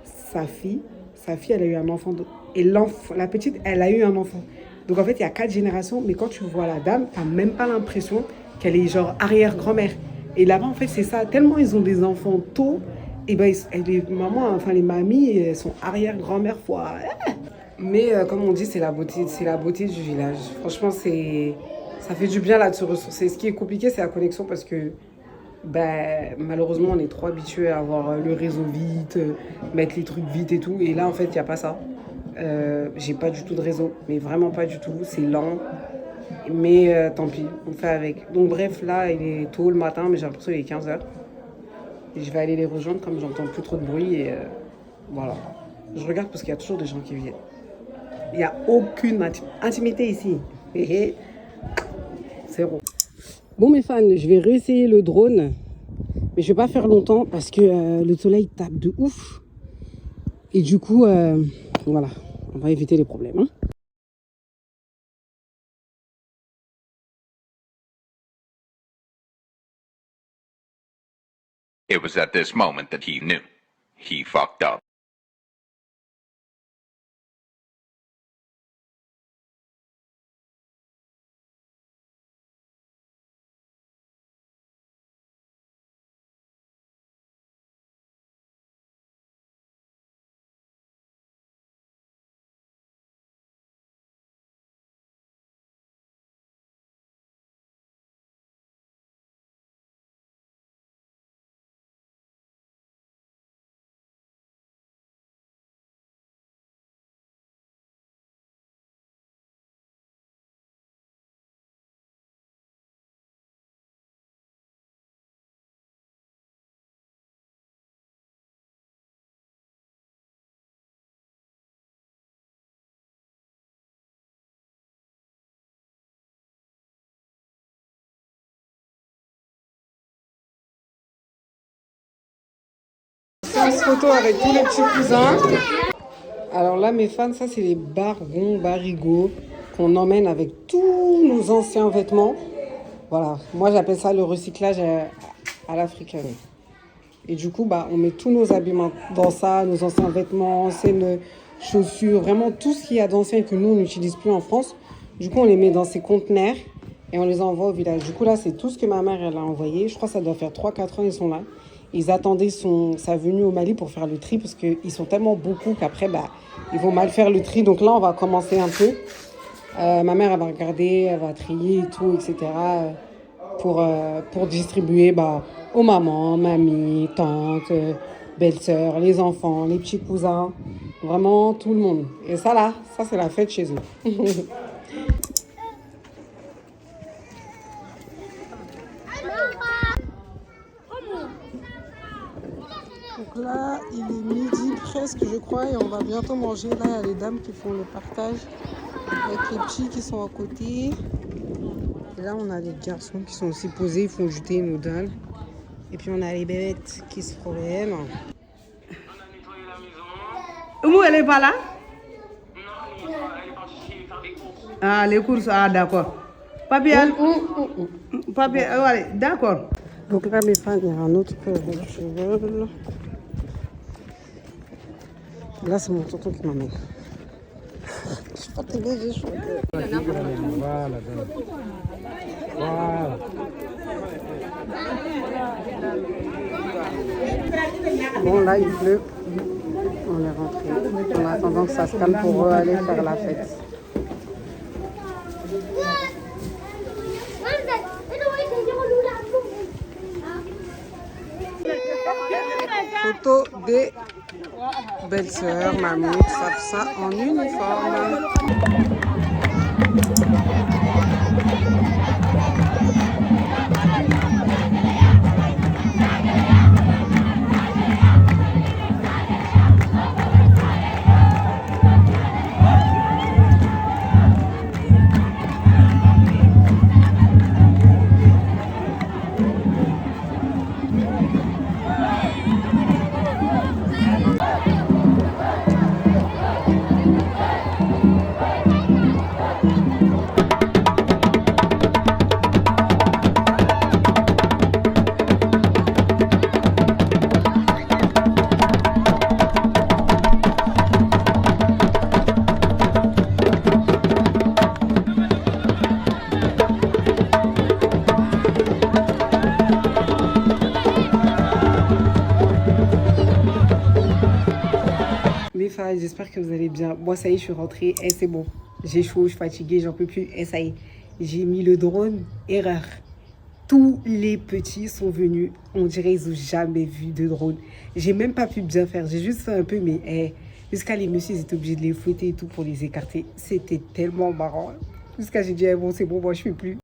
sa fille, elle a eu un enfant. Et la petite, elle a eu un enfant. Donc en fait, il y a 4 générations. Mais quand tu vois la dame, tu n'as même pas l'impression qu'elle est genre arrière-grand-mère. Et là-bas, en fait, c'est ça. Tellement ils ont des enfants tôt. Et les mamans, enfin les mamies, elles sont arrière-grand-mère fois. Mais comme on dit, c'est la beauté du village. Franchement, ça fait du bien là de se ressourcer. Ce qui est compliqué, c'est la connexion parce que malheureusement, on est trop habitués à avoir le réseau vite, mettre les trucs vite et tout. Et là, en fait, il n'y a pas ça. J'ai pas du tout de réseau, mais vraiment pas du tout. C'est lent. Mais tant pis, on fait avec. Donc bref, là, il est tôt le matin, mais j'ai l'impression qu'il est 15h. Et je vais aller les rejoindre comme j'entends plus trop de bruit. Et voilà. Je regarde parce qu'il y a toujours des gens qui viennent. Il n'y a aucune intimité ici. C'est bon. Bon mes fans, je vais réessayer le drone. Mais je ne vais pas faire longtemps parce que le soleil tape de ouf. Et du coup, voilà, on va éviter les problèmes. Hein. It was at this moment that he knew. He fucked up. Une photo avec tous les petits cousins. Alors là, mes fans, ça c'est les barigots qu'on emmène avec tous nos anciens vêtements. Voilà, moi j'appelle ça le recyclage à l'africaine. Et du coup, on met tous nos habillements dans ça, nos anciens vêtements, anciennes chaussures, vraiment tout ce qu'il y a d'ancien que nous on n'utilise plus en France. Du coup, on les met dans ces conteneurs et on les envoie au village. Du coup, là, c'est tout ce que ma mère elle a envoyé. Je crois que ça doit faire 3-4 ans, ils sont là. Ils attendaient sa venue au Mali pour faire le tri parce qu'ils sont tellement beaucoup qu'après, ils vont mal faire le tri. Donc là, on va commencer un peu. Ma mère, elle va regarder, elle va trier et tout, etc. pour distribuer aux mamans, mamies, tantes, belles-sœurs, les enfants, les petits cousins, vraiment tout le monde. Et ça c'est la fête chez eux. Donc là, il est midi presque, je crois, et on va bientôt manger. Là, il y a les dames qui font le partage avec les petits qui sont à côté. Et là, on a les garçons qui sont aussi posés, ils font du thé, ils nous donnent. Et puis, on a les bébêtes qui se promènent. Oumou, elle est pas là? Non, elle est partie faire des courses. Ah, les courses, ah d'accord. Papi, papi, allez, d'accord. Donc là, mes fans, il y a un autre cheval. Là, c'est mon tonton qui m'amène. Je suis fatiguée, j'ai chaud. Voilà. Bon, là, il pleut. On est rentré. En attendant que ça se calme pour aller faire la fête. Photo des belles-sœurs, mamies, tout ça en uniforme. J'espère que vous allez bien. Moi, ça y est, je suis rentrée. Et c'est bon. J'ai chaud, je suis fatiguée, j'en peux plus. Et ça y est, j'ai mis le drone. Erreur. Tous les petits sont venus. On dirait qu'ils n'ont jamais vu de drone. J'ai même pas pu bien faire. J'ai juste fait un peu, mais jusqu'à les messieurs, ils étaient obligés de les fouetter et tout pour les écarter. C'était tellement marrant. Jusqu'à j'ai dit, bon, c'est bon, moi, je ne fais plus.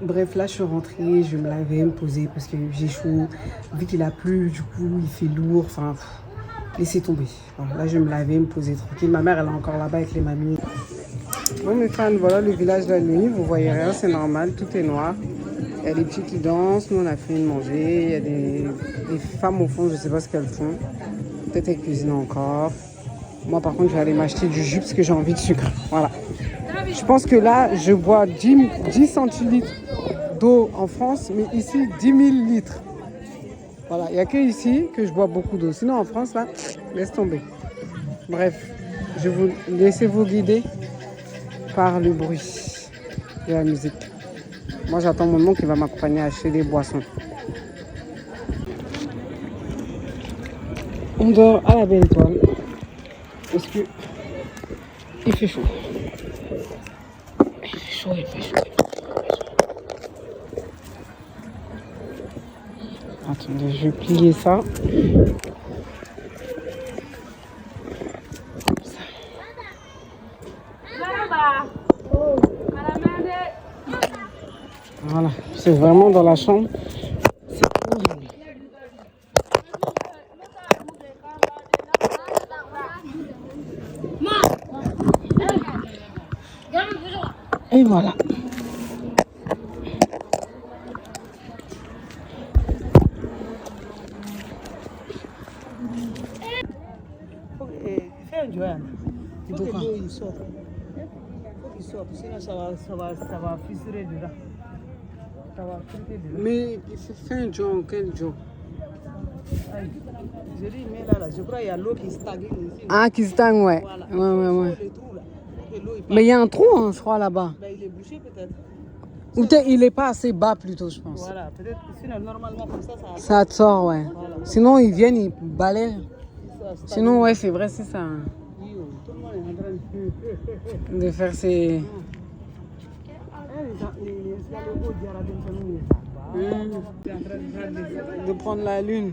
Bref, là, je suis rentrée, je vais me laver, me poser parce que j'ai chaud. Vu qu'il a plu, du coup, il fait lourd. Enfin, laissez tomber. Voilà, là, je vais me laver, me poser tranquille. Ma mère, elle est encore là-bas avec les mamies. Bon, mes fans, voilà le village de la nuit. Vous voyez rien, c'est normal, tout est noir. Il y a des petits qui dansent, nous, on a fini de manger. Il y a des femmes au fond, je ne sais pas ce qu'elles font. Peut-être qu'elles cuisinent encore. Moi, par contre, je vais aller m'acheter du jus parce que j'ai envie de sucre. Voilà. Je pense que là, je bois 10 centilitres d'eau en France, mais ici, 10 000 litres. Voilà, il n'y a que ici que je bois beaucoup d'eau. Sinon, en France, là, laisse tomber. Bref, je vais vous laisser vous guider par le bruit de la musique. Moi, j'attends mon oncle qui va m'accompagner à acheter des boissons. On dort à la belle étoile parce que il fait chaud. Il fait chaud, il fait chaud. Attendez, je vais plier ça. Voilà, c'est vraiment dans la chambre. C'est horrible. Et voilà. Fais un joint. Il faut que l'eau il sorte. Faut qu'il sorte, sinon ça va fissurer dedans. Ça va friter dedans. Mais fais un joint, quel joint? Je dis, mais là, je crois qu'il y a l'eau qui stagne ici. Ah, qui stagne, ouais. Voilà. Ouais. Le trou, là. Faut que l'eau, il parte. Mais il y a un trou, hein, je crois, là-bas. Ben, il est bouché peut-être. Ou il est pas assez bas, plutôt, je pense. Voilà, peut-être que sinon, normalement, comme ça Ça te sort, ouais. Voilà. Sinon, ils viennent, ils balayent. stagne. Sinon, ouais, c'est vrai, c'est ça. Hein, Tout le monde est en train de... de faire ses... De prendre la lune.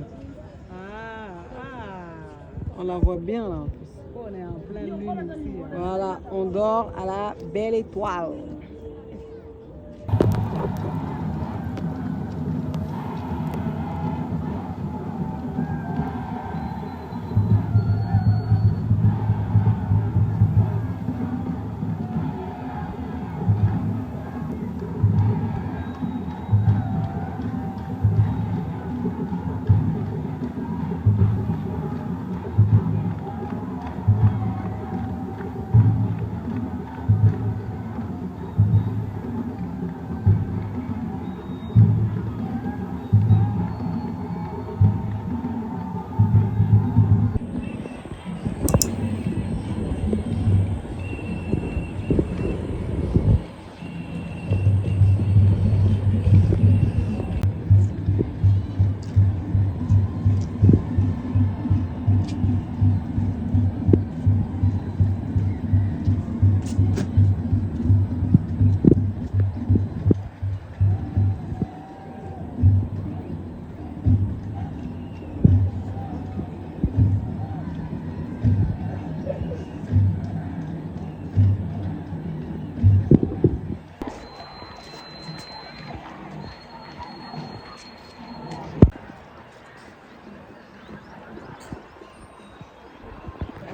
On la voit bien, là, en plus. On est en pleine lune ici. Voilà, on dort à la belle étoile.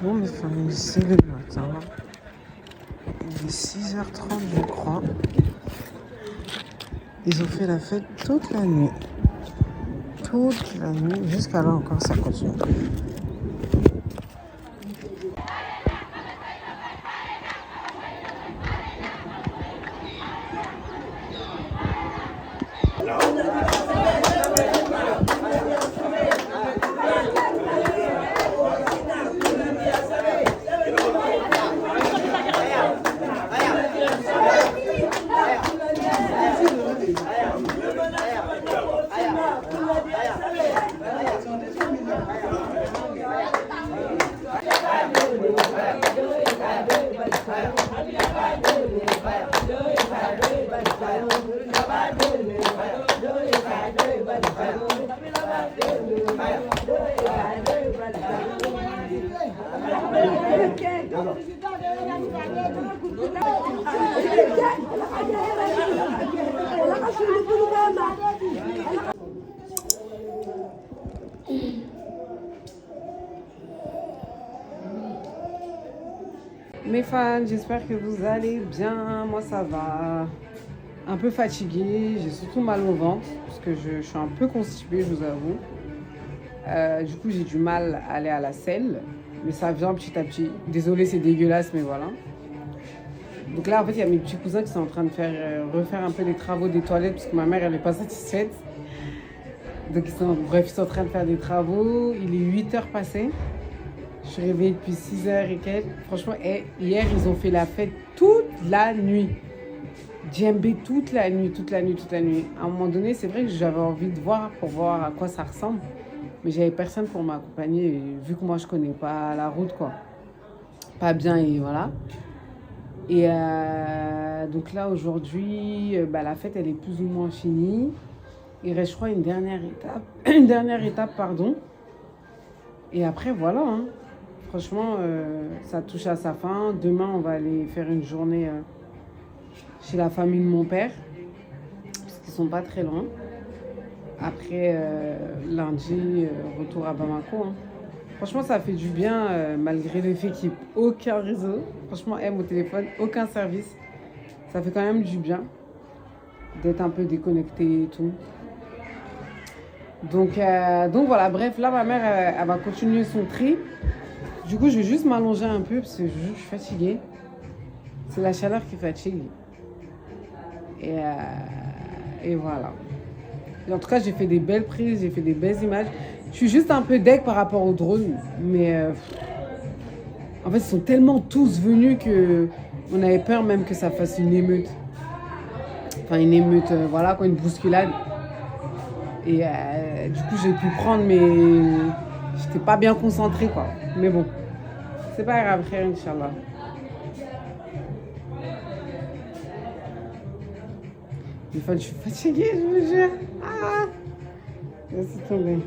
Bon, mes familles, c'est le matin. Il est 6h30, je crois. Ils ont fait la fête toute la nuit. Toute la nuit, jusqu'à là encore, ça continue. Mes fans, j'espère que vous allez bien. Moi, ça va. Un peu fatiguée, j'ai surtout mal au ventre parce que je suis un peu constipée, je vous avoue. Du coup, j'ai du mal à aller à la selle, mais ça vient petit à petit. Désolée, c'est dégueulasse, mais voilà. Donc là, en fait, il y a mes petits cousins qui sont en train de refaire un peu les travaux des toilettes parce que ma mère, elle n'est pas satisfaite. Donc, ils sont en train de faire des travaux. Il est 8h passées. Je suis réveillée depuis 6h et quelques. Franchement, hier, ils ont fait la fête toute la nuit. Djembé toute la nuit. À un moment donné, c'est vrai que j'avais envie de voir pour voir à quoi ça ressemble. Mais j'avais personne pour m'accompagner, vu que moi, je connais pas la route, quoi. Pas bien, et voilà. Et donc là, aujourd'hui, la fête, elle est plus ou moins finie. Il reste, je crois, une dernière étape, pardon. Et après, voilà, hein. Franchement, ça touche à sa fin. Demain, on va aller faire une journée chez la famille de mon père, parce qu'ils sont pas très loin. Après, lundi, retour à Bamako. Hein. Franchement, ça fait du bien, malgré le fait qu'il n'y ait aucun réseau. Franchement, mon téléphone, aucun service. Ça fait quand même du bien d'être un peu déconnecté et tout. Donc voilà, bref, là ma mère elle va continuer son tri. Du coup, je vais juste m'allonger un peu parce que je suis fatiguée. C'est la chaleur qui fatigue. Et voilà. Et en tout cas, j'ai fait des belles prises, j'ai fait des belles images. Je suis juste un peu deg par rapport au drone, mais en fait, ils sont tellement tous venus que on avait peur même que ça fasse une émeute. Enfin, une émeute, voilà, quoi, une bousculade. Et du coup, j'ai pu prendre, mais j'étais pas bien concentrée, quoi. Mais bon, c'est pas grave, frère, Inch'Allah. Une fois, je suis fatiguée, je vous jure. Ah, laisse tomber.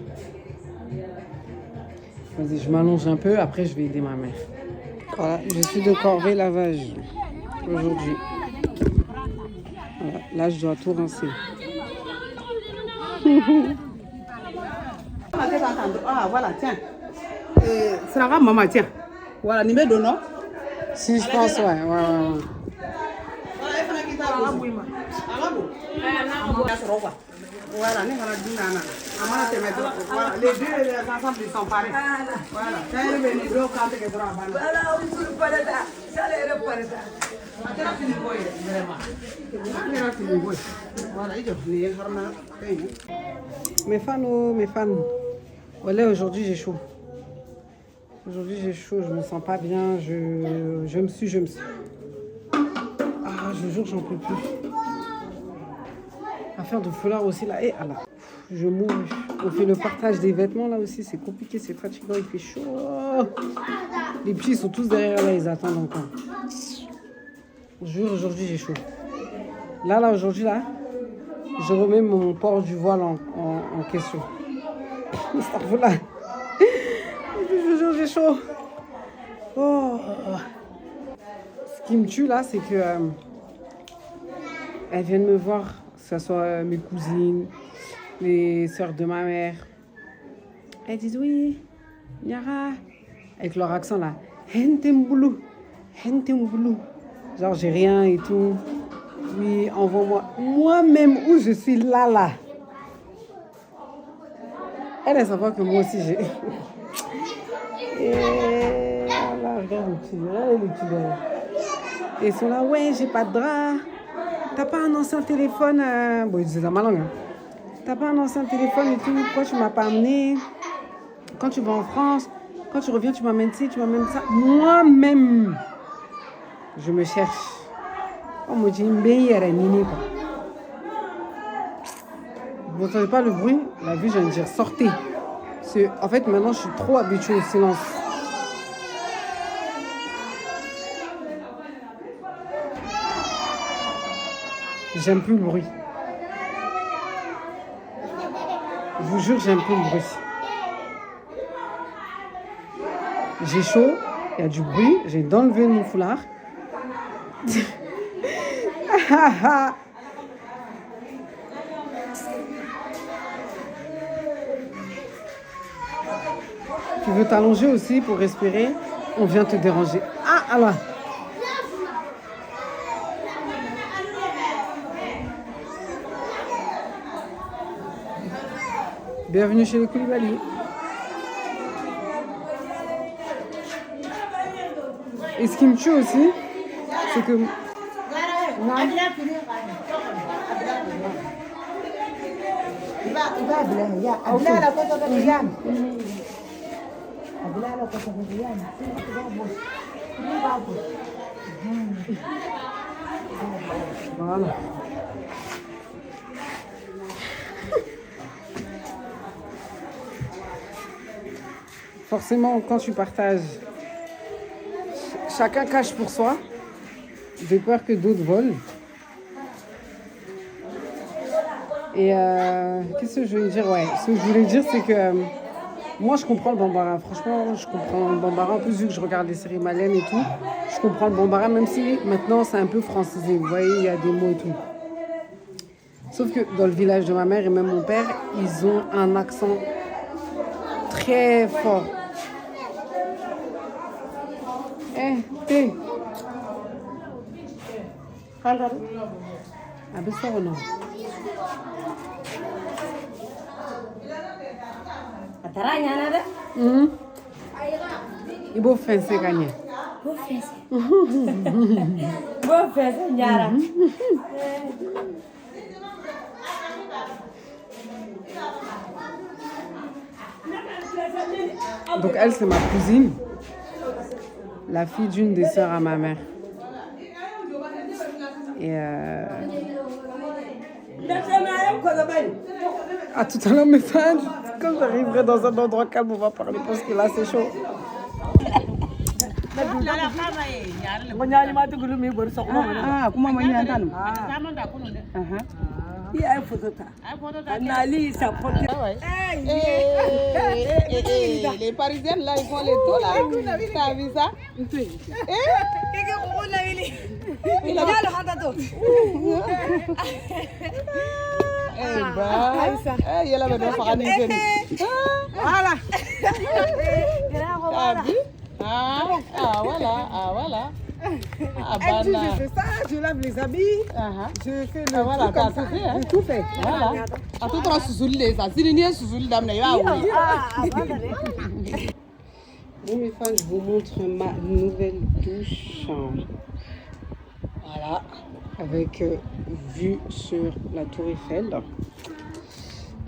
Vas-y, je m'allonge un peu, après je vais aider ma mère. Voilà, je suis de corvée lavage aujourd'hui. Voilà, là, je dois tout rincer. Ah, voilà, tiens. Sarah, maman, tiens. Voilà, numéro de nom. Si, je pense, ouais. Voilà, les deux ensemble ils sont pareils. Voilà, Mes fans. Voilà, aujourd'hui j'ai chaud. Aujourd'hui j'ai chaud, je me sens pas bien, je me suis. Ah, je vous jure, j'en peux plus. Affaire de foulard aussi là, et Allah, je mourre. On fait le partage des vêtements là aussi, c'est compliqué, c'est fatigant, il fait chaud. Les petits ils sont tous derrière là, ils attendent encore. Je jure, aujourd'hui j'ai chaud. Là, aujourd'hui là, je remets mon port du voile en question. Là. Je jure, j'ai chaud. Oh. Ce qui me tue là, c'est que elles viennent me voir, que ce soit mes cousines, les sœurs de ma mère. Elles disent oui, Yara, avec leur accent là, Hentemboulou. Genre j'ai rien et tout. Oui, envoie-moi. Moi-même où je suis là. Elle savoir que moi aussi j'ai. Et là, regarde le petit, Et ils sont là, ouais, j'ai pas de drap. T'as pas un ancien téléphone Bon, ils disaient dans ma langue. Hein. T'as pas un ancien téléphone et tout. Pourquoi tu m'as pas amené? Quand tu vas en France, quand tu reviens, tu m'amènes ci, tu m'amènes ça. Moi-même, je me cherche. Oh, moi, j'ai une meilleure amie, quoi. Vous n'entendez pas le bruit? La vue, je viens de dire, sortez. En fait, maintenant, je suis trop habituée au silence. J'aime plus le bruit. Je vous jure, j'aime plus le bruit. J'ai chaud, il y a du bruit, j'ai d'enlever mon foulard. Tu veux t'allonger aussi pour respirer? On vient te déranger. Ah, Allah. Bienvenue chez les Koulibaly. Et ce qui me tue aussi, c'est que... Voilà. Forcément, quand tu partages, chacun cache pour soi, de peur que d'autres volent. Et qu'est-ce que je voulais dire? Ouais, ce que je voulais dire, c'est que moi, je comprends le Bambara. Franchement, je comprends le Bambara. En plus, vu que je regarde les séries maliennes et tout, je comprends le Bambara, même si maintenant, c'est un peu francisé. Vous voyez, il y a des mots et tout. Sauf que dans le village de ma mère et même mon père, ils ont un accent très fort. Abe so no. Ataranya nada. Ibo fense kanye. Boa festa, Yara. Donc elle, c'est ma cousine, la fille d'une des sœurs à ma mère. Et à tout à l'heure, mes fans, quand j'arriverai dans un endroit calme, on va parler parce que là, c'est chaud. Les Parisiennes là, ils font les taux là. T'as vu ça? Voilà. Voilà. Elle dit, je fais ça, je lave les habits, je fais le truc comme ça, j'ai tout fait. Voilà. À tout temps, bon mes fans, je vous montre ma nouvelle douche. Voilà, avec vue sur la Tour Eiffel.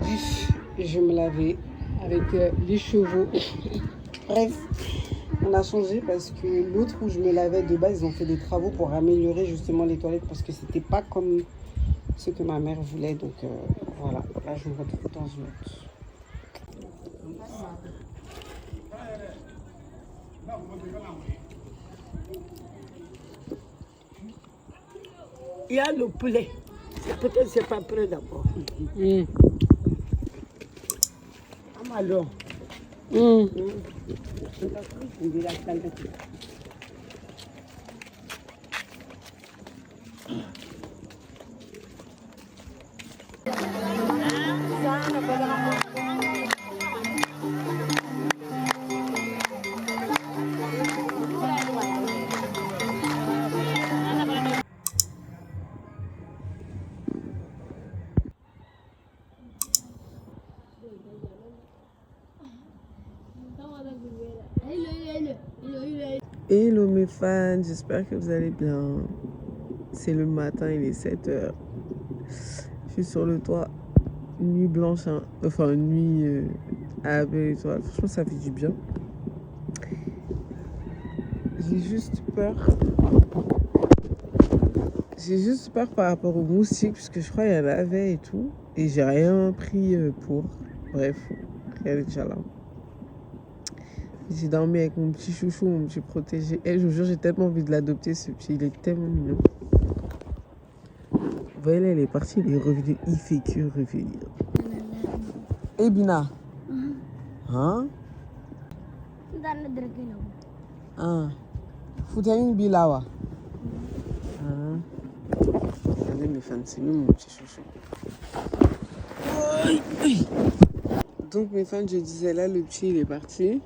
Bref, je me lavais avec les chevaux. Bref, on a changé parce que l'autre où je me lavais de base, ils ont fait des travaux pour améliorer justement les toilettes parce que c'était pas comme ce que ma mère voulait. Donc voilà, là je me retrouve dans une autre. Il y a le poulet. Peut-être c'est pas prêt d'abord. Alors. Hello mes fans, j'espère que vous allez bien. C'est le matin, il est 7h. Je suis sur le toit, nuit blanche, hein. Enfin nuit à la belle étoile. Franchement, ça fait du bien. J'ai juste peur. J'ai juste peur par rapport aux moustiques, parce que je crois qu'il y en avait et tout. Et j'ai rien pris pour. Bref, rien déjà là. J'ai dormi avec mon petit chouchou, mon petit protégé. Et je vous jure, j'ai tellement envie de l'adopter, ce petit. Il est tellement mignon. Vous voyez là, il est parti, il est revenu. Il fait que revenir. Eh Bina. Hein? Ah. Foutani Bilawa. Regardez mes fans, c'est lui mon petit chouchou. Donc mes fans, je disais là, le petit il est parti.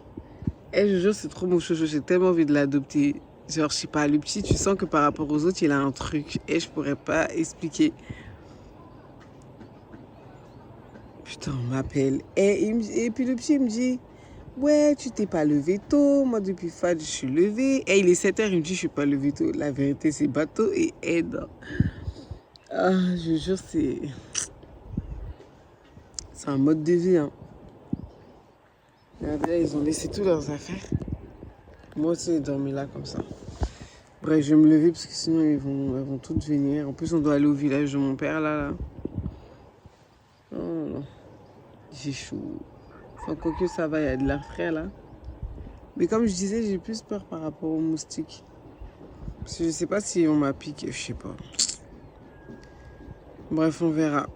Et je vous jure, c'est trop mon chouchou, j'ai tellement envie de l'adopter. Genre, je sais pas, le petit, tu sens que par rapport aux autres, il a un truc. Et je pourrais pas expliquer. Putain, on m'appelle. Et puis le petit, il me dit, ouais, tu t'es pas levé tôt. Moi, depuis Fad, je suis levée. Et il est 7h, il me dit, je suis pas levée tôt. La vérité, c'est bateau et aide. Ah, je vous jure, c'est un mode de vie, hein. Regardez, ils ont laissé tous leurs affaires. Moi aussi, j'ai dormi là comme ça. Bref, je vais me lever parce que sinon, elles vont toutes venir. En plus, on doit aller au village de mon père là. Oh non. J'ai chaud. Enfin, quoique ça va, il y a de l'air frais là. Mais comme je disais, j'ai plus peur par rapport aux moustiques. Parce que je sais pas si on m'a piqué, je sais pas. Bref, on verra.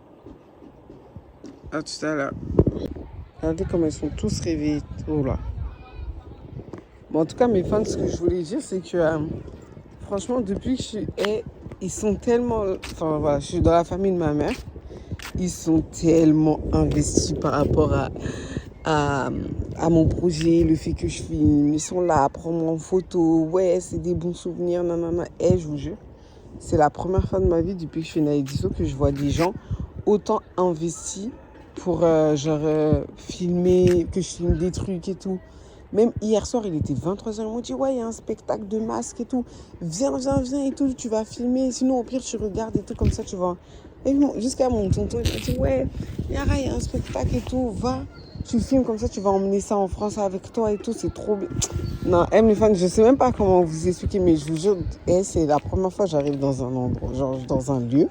À tout à l'heure. Regardez comme ils sont tous réveillés. Oh là. Bon, en tout cas, mes fans, ce que je voulais dire, c'est que franchement, depuis que je suis... ils sont tellement... Enfin, voilà, je suis dans la famille de ma mère. Ils sont tellement investis par rapport à mon projet, le fait que je filme. Ils sont là à prendre en photo. Ouais, c'est des bons souvenirs, nanana. Et je vous jure, c'est la première fois de ma vie depuis que je suis née à Ediso que je vois des gens autant investis pour filmer, que je filme des trucs et tout. Même hier soir, il était 23h, ils m'ont dit ouais, il y a un spectacle de masques et tout. Viens et tout, tu vas filmer. Sinon, au pire, tu regardes et tout, comme ça, tu vois. Et jusqu'à mon tonton, il m'a dit ouais, Yara, il y a un spectacle et tout, va. Tu filmes comme ça, tu vas emmener ça en France avec toi et tout, c'est trop bien. Non, les fans, je sais même pas comment vous expliquer, mais je vous jure, c'est la première fois que j'arrive dans un endroit, genre dans un lieu,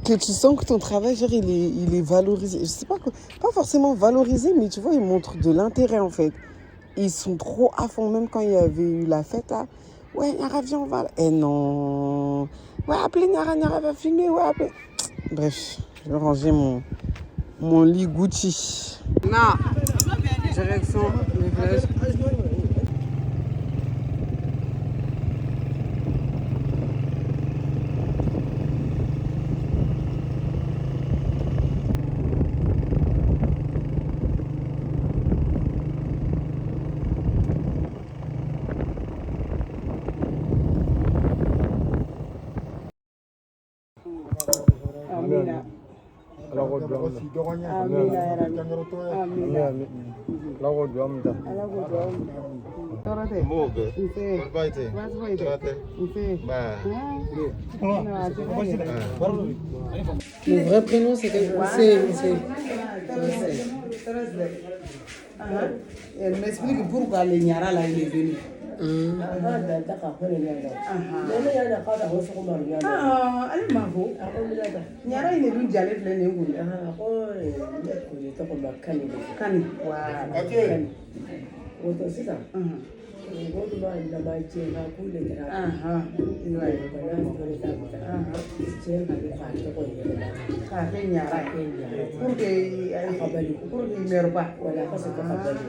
que tu sens que ton travail, genre, il est valorisé. Je sais pas, pas forcément valorisé, mais tu vois, il montre de l'intérêt en fait. Ils sont trop à fond, même quand il y avait eu la fête là. Ouais, Niara, viens, on va. Eh non. Ouais, appelez Niara, Niara va filmer, ouais, appelez. Bref, je vais ranger mon lit Gucci. Non, direction le village. Amina. Mon vrai prénom c'est Elle m'explique pourquoi le Niara là il est venu. Ale ma fo Niara il est venu jale filɛ nin kun kani O to sisan o de b'a laban cɛ ka k'u le kɛra cɛ ka kɛ k'a tɔgɔ yɛlɛma k'a kɛ Niara ye pour que meilleur pas wala ka se ka bali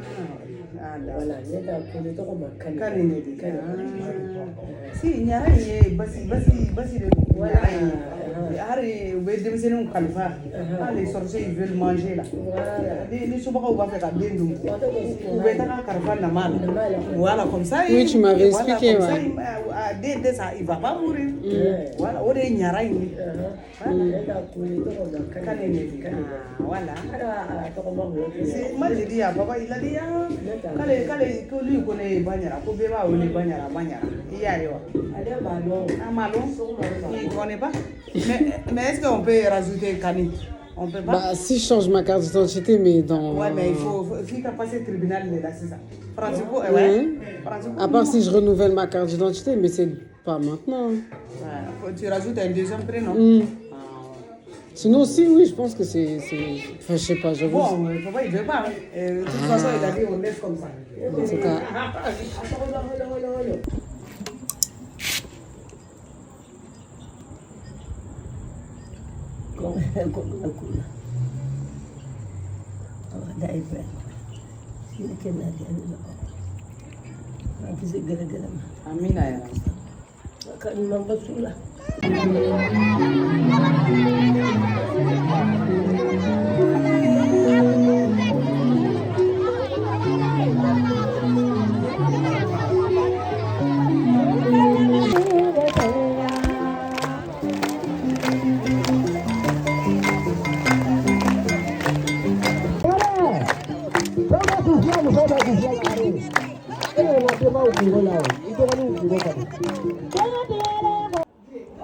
wala ne ka ko ne tɔgɔ ma kani ne di si Niara in ye basi de don wala hari u bɛ denmisɛnninw kalifa hali sorciers ils veulent manger là ni somɔgɔw b'a fɛ ka den dun u bɛ taga kalifa nama la voilà comme ça oui tu m'avais expliqué voilà, comme ça den de ça il va pas mourir voilà o de ye Niara in ye ne ka ko ne tɔgɔ ma kani ne di voilà tɔgɔ ma c'est moi j'ai dit à papa il a dit k'ale ko lui connaît Banyara ko bɛɛ b'a wele Banyara i y'a ye wa ale b'a dɔn ah Malo il connaît pas mais est-ce qu'on peut rajouter Kani? On peut pas. Bah, si je change ma carte d'identité, mais dans. Ouais, mais il faut passer le tribunal là, c'est ça. Francisco, ouais. Francisco, à part si je renouvelle ma carte d'identité, mais c'est pas maintenant. Ouais, tu rajoutes un deuxième prénom. Sinon, si, oui, je pense que c'est. Enfin, je sais pas, j'avoue. Bon, papa, il veut pas. De toute façon, il a dit on laisse comme ça. En tout cas. Amina ya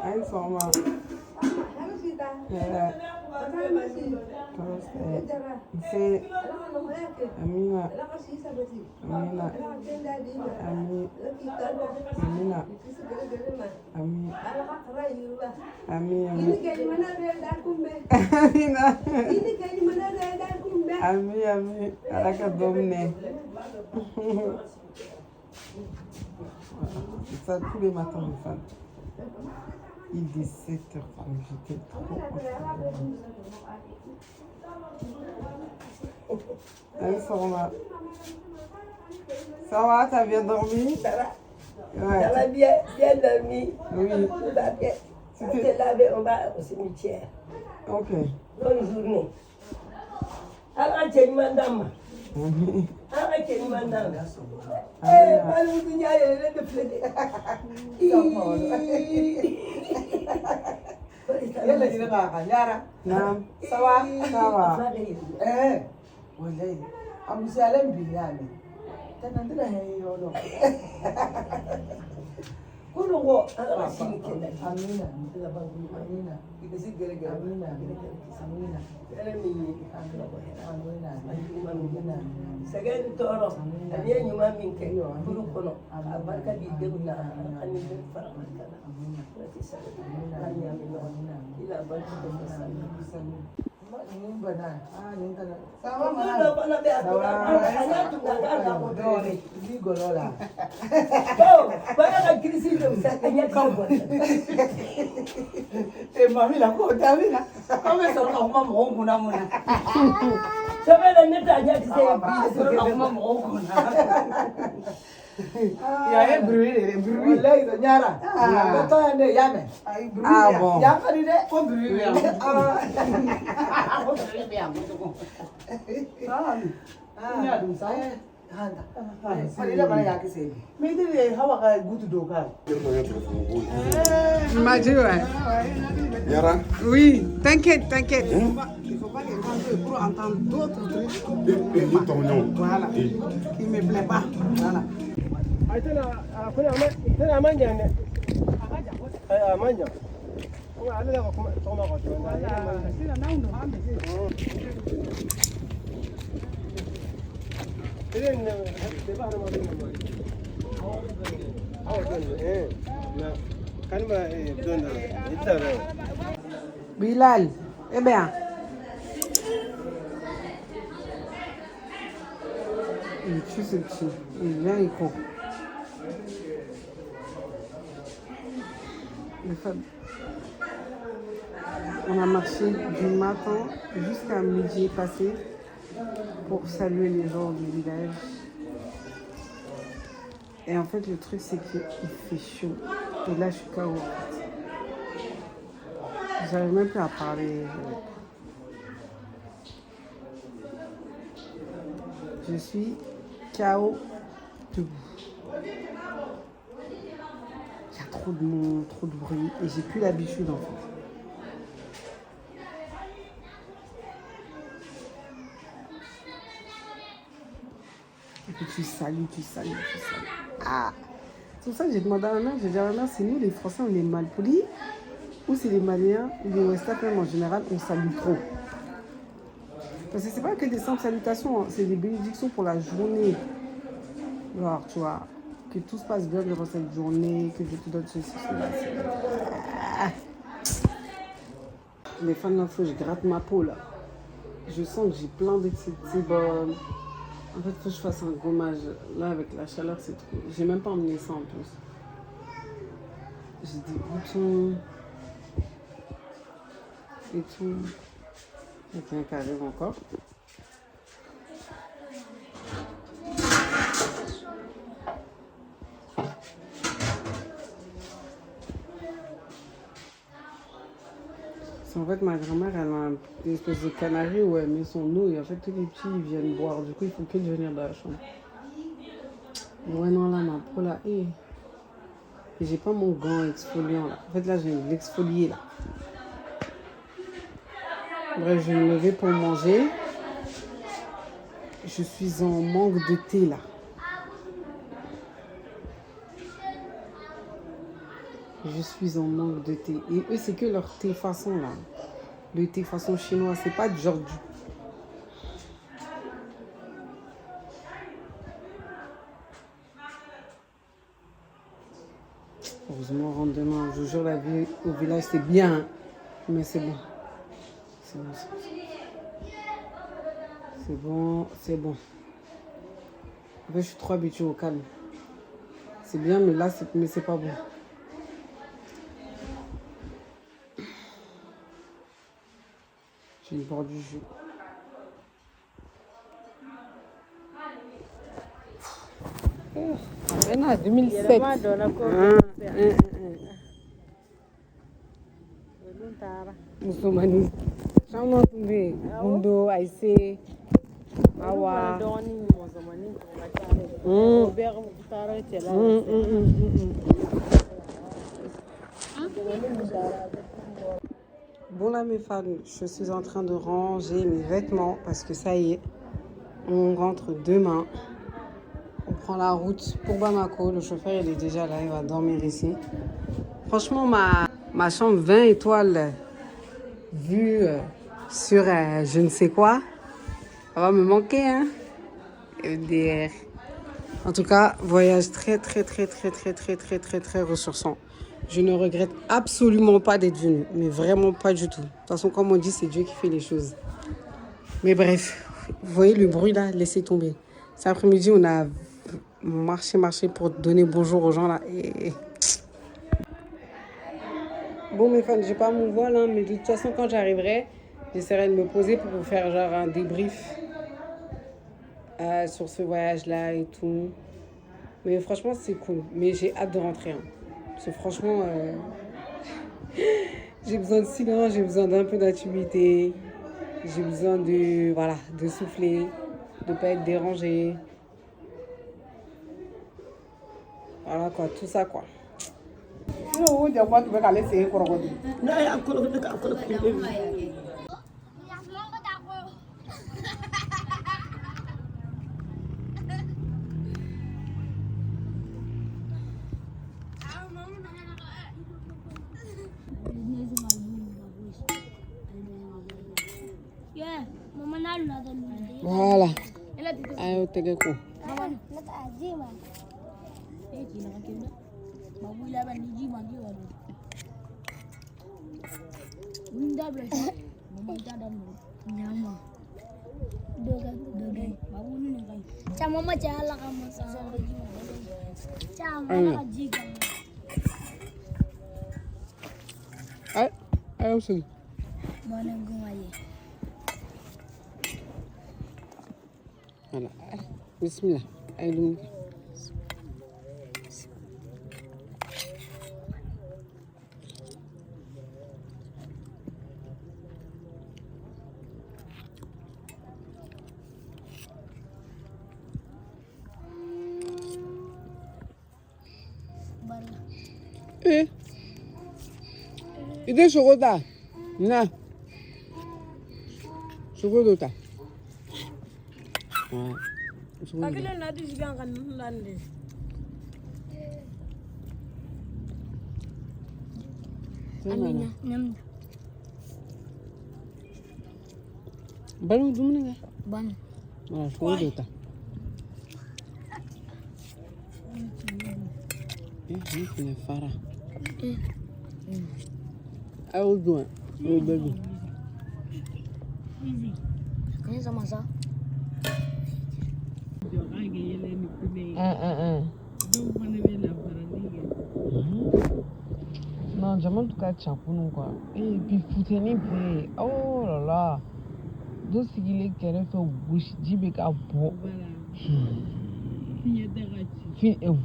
Ein format. C'est Amina. Amina. Amina. Ami. Alaka domne. Ça tous les matins, les femmes. Il est 7h30, j'étais trop un format. Ça va, t'as bien dormi? Ça va. Ouais. Ça va bien dormi. Oui. Tout va bien. Si tu es lavé, on va au cimetière. Ok. Bonne journée. Alors, tu es madame. ake yi wannan wani mutum ya yi da fede yalla jina ka yara Naam. sawa wallahi abu salam billahi tanan dina he yodo kullum ko ana shi ne kenan amina amina ida sigere ga amina amina amina sagay toro aliya nyuma min ke kulu kono abarka di debna ani den fara kala lati sagay aliya min ila barka do masalla sama mana bana be atuna anya tuna ga ko dore di golola to bana ka krisi do anya ko mami la ko davina come sono ka mama mongu na muna sabela neta anya tise sono ka mama mongu na ya bruit wallahi do nyara ko to ande yame bruit bon. ya kadi de ko bruit ya nya dum sai handa ali da bana ya kise me de hawa ka gutu do ka Il m'a dit ouais. Yara, Oui, t'inquiète. Il faut pas les rentrer pour entendre d'autres trucs. Voilà. Qui me plaît pas. Voilà. tana manya ne. A manya. Kuma Allah da kuma tsoma ka to. Irin ne da ba na magana mai. Na kalma don da ita ne. Bilal, eh bien. Il tue ce petit. Il vient, il court. On a marché du matin jusqu'à midi passé pour saluer les gens du village. Et en fait, le truc, c'est qu'il fait chaud. Et là, je suis KO. J'arrive même plus à parler. Je suis KO debout. Il y a trop de monde, trop de bruit. Et j'ai plus l'habitude, en fait. Et puis tu salues. Ah! C'est pour ça que j'ai demandé à ma mère, j'ai dit à ma mère, c'est nous les Français, on est mal polis, ou c'est les Maliens, ou les West Africains en général, on salue trop. Parce que c'est pas que des simples salutations, hein, c'est des bénédictions pour la journée. Genre, tu vois, que tout se passe bien durant cette journée, que Dieu te donne ceci, cela. Ah. Les fans d'info, je gratte ma peau là. Je sens que j'ai plein de petits bonnes. En fait, il faut que je fasse un gommage. Là, avec la chaleur, c'est trop. J'ai même pas emmené ça en plus. J'ai des boutons. Et tout. Il y a quelqu'un qui arrive encore. En fait, ma grand-mère, elle a une espèce de canari où elle met son eau et en fait, tous les petits ils viennent boire. Du coup, il faut qu'ils venir dans la chambre. Ouais, non, là, ma peau, là, et j'ai pas mon gant exfoliant, là. En fait, là, j'ai l'exfolier, là. Bref, je vais me lever pour manger. Je suis en manque de thé, là. Je suis en manque de thé. Et eux, c'est que leur thé façon, là. Le thé façon chinois, c'est pas du genre du... Heureusement, on rentre demain. Je vous jure, la vie au village, c'est bien. Hein. Mais c'est bon. C'est bon. C'est bon. En fait, je suis trop habituée au calme. C'est bien, mais là, c'est pas bon. Je vais boire du jus. Arena 2007. Musomani. Chama tumbe. Mundo, I say. Awa. Bon là mes fans, je suis en train de ranger mes vêtements parce que ça y est, on rentre demain. On prend la route pour Bamako. Le chauffeur il est déjà là, il va dormir ici. Franchement ma chambre 20 étoiles vue sur je ne sais quoi, ça va me manquer hein. EDR. En tout cas, voyage très ressourçant. Je ne regrette absolument pas d'être venue, mais vraiment pas du tout. De toute façon, comme on dit, c'est Dieu qui fait les choses. Mais bref, vous voyez le bruit là, laissez tomber. Cet après-midi, on a marché pour donner bonjour aux gens là. Et... Bon mes fans, j'ai pas mon voile, hein, mais de toute façon, quand j'arriverai, j'essaierai de me poser pour vous faire genre un débrief sur ce voyage-là et tout. Mais franchement, c'est cool. Mais j'ai hâte de rentrer. Hein. Parce que franchement, j'ai besoin de silence, j'ai besoin d'un peu d'intimité. J'ai besoin de, voilà, de souffler, de ne pas être dérangée. Voilà quoi, tout ça quoi. Voilà. Ayo tege ko. Ayo sini. Voilà. Bismillah. Ayo dum. Ide chocolate. Na. Chocolate. Akile nadi siganga nande. Aminya nyam. Balu dumuni nga. Ban. Voilà, chocolate. Ni fine fara. Ayo dua. Oh baby. Kaya sama sa. Non, j'aime en tout cas Tchapoun quoi. Et puis Fouteni Bé. Oh là là. D'où c'est qu'il est qu'elle fait bouche d'Ibeka Bo.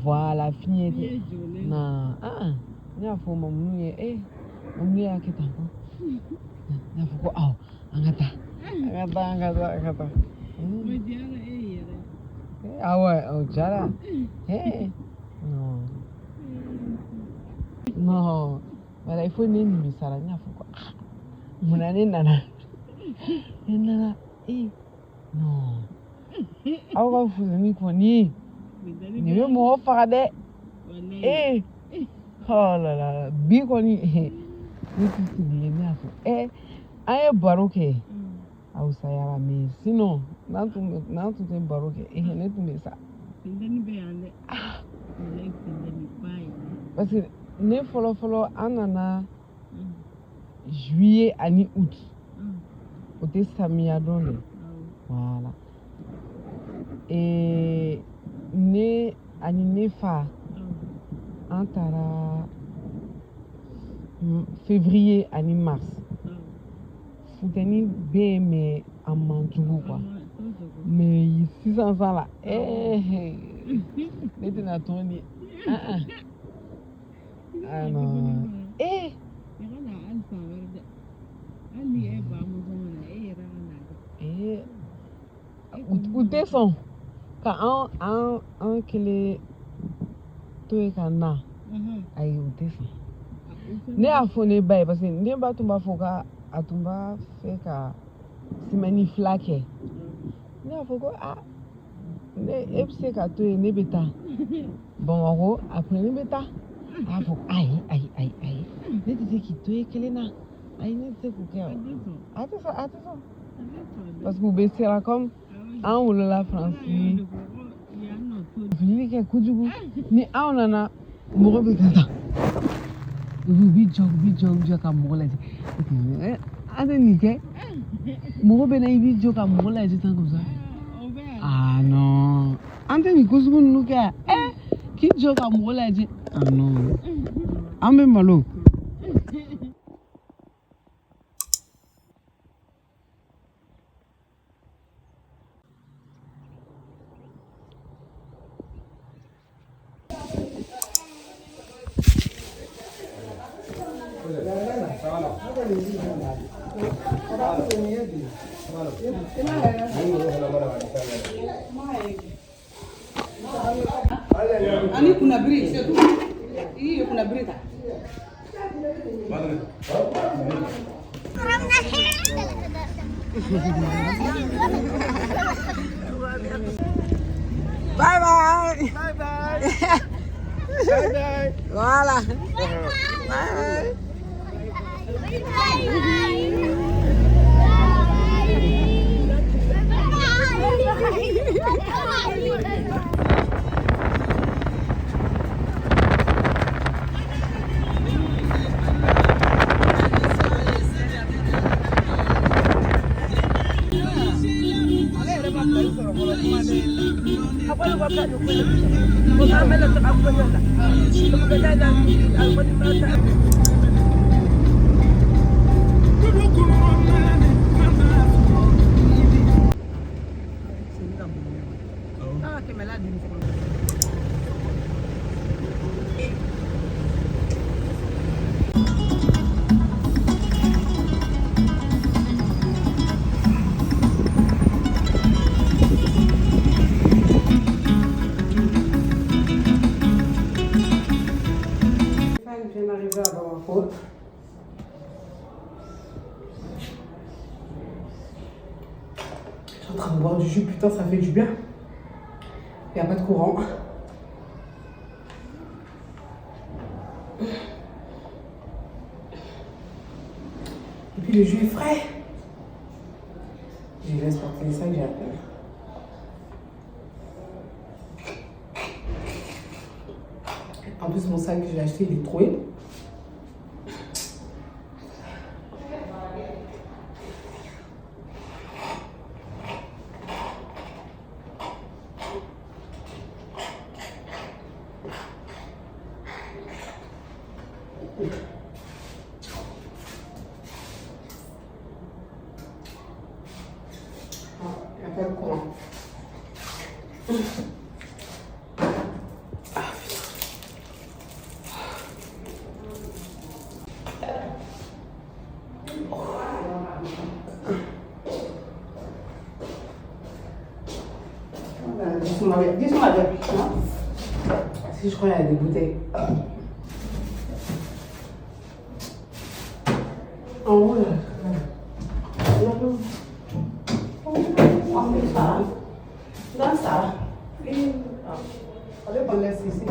Voilà, fini. Non, il y a pour mon eh. On lui a quitté. Il y a pour quoi? Angata. Ah ouais, oh Jara. Hey. Non. Non. Voilà, il faut une misala. Il y a pour quoi? Mon année nana. Nana. Eh. Non. Ah ouais, vous avez quoi ni? Ni me mo farade. Eh. Oh là là, bikoni. Ni tu dis bien ça. Eh. Aye baroque. Ah ça yara mais sinon nan tu te baroque et ne tu me ça. Parce que ne follow anana juillet ani août. Au te samia donné. Voilà. Et ne ani ne fa antara février ani mars. Fouteni bé mais en manjougou quoi. Mais 600 ça là. Eh. N'était na toni. Ah non. Eh. Eh. Utefon. Ka an kele to ka na. Ayi utefon. Ne a fo ne bay parce que ne ba tumba fo ka atumba fe ka simani flake. Ne a fo ko ne epse ka to ne beta. Bon oro après ne beta. A fo ayi. Ne te ki to kele na. Ayi ne te ko ke. Attends. Parce que vous baissez là comme un ou la France. Vous que kujugu ni on en a moro be kata. Vous bijog ka moro la. Ade ni ke moro be na bijog ka moro la tant comme ça. Ah non. Ante ni kujugu nu ke ki jog ka moro la dit. Ah non. Ambe malo. Ani kuna biri sio tu. Hii kuna biri ta. Bye bye. Voilà. Bye. Je viens d'arriver à Bamako. Je suis en train de boire du jus, putain, ça fait du bien. Il n'y a pas de courant. Et puis le jus est frais. Je laisse porter les sacs, j'ai appelé. En plus, mon sac que j'ai acheté, il est troué. Il n'y a pas de courant. Dis-moi bien. Si je crois qu'il y a des bouteilles. En haut, là. Dans ça. Allez, on laisse ici.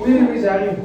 Oui, j'arrive.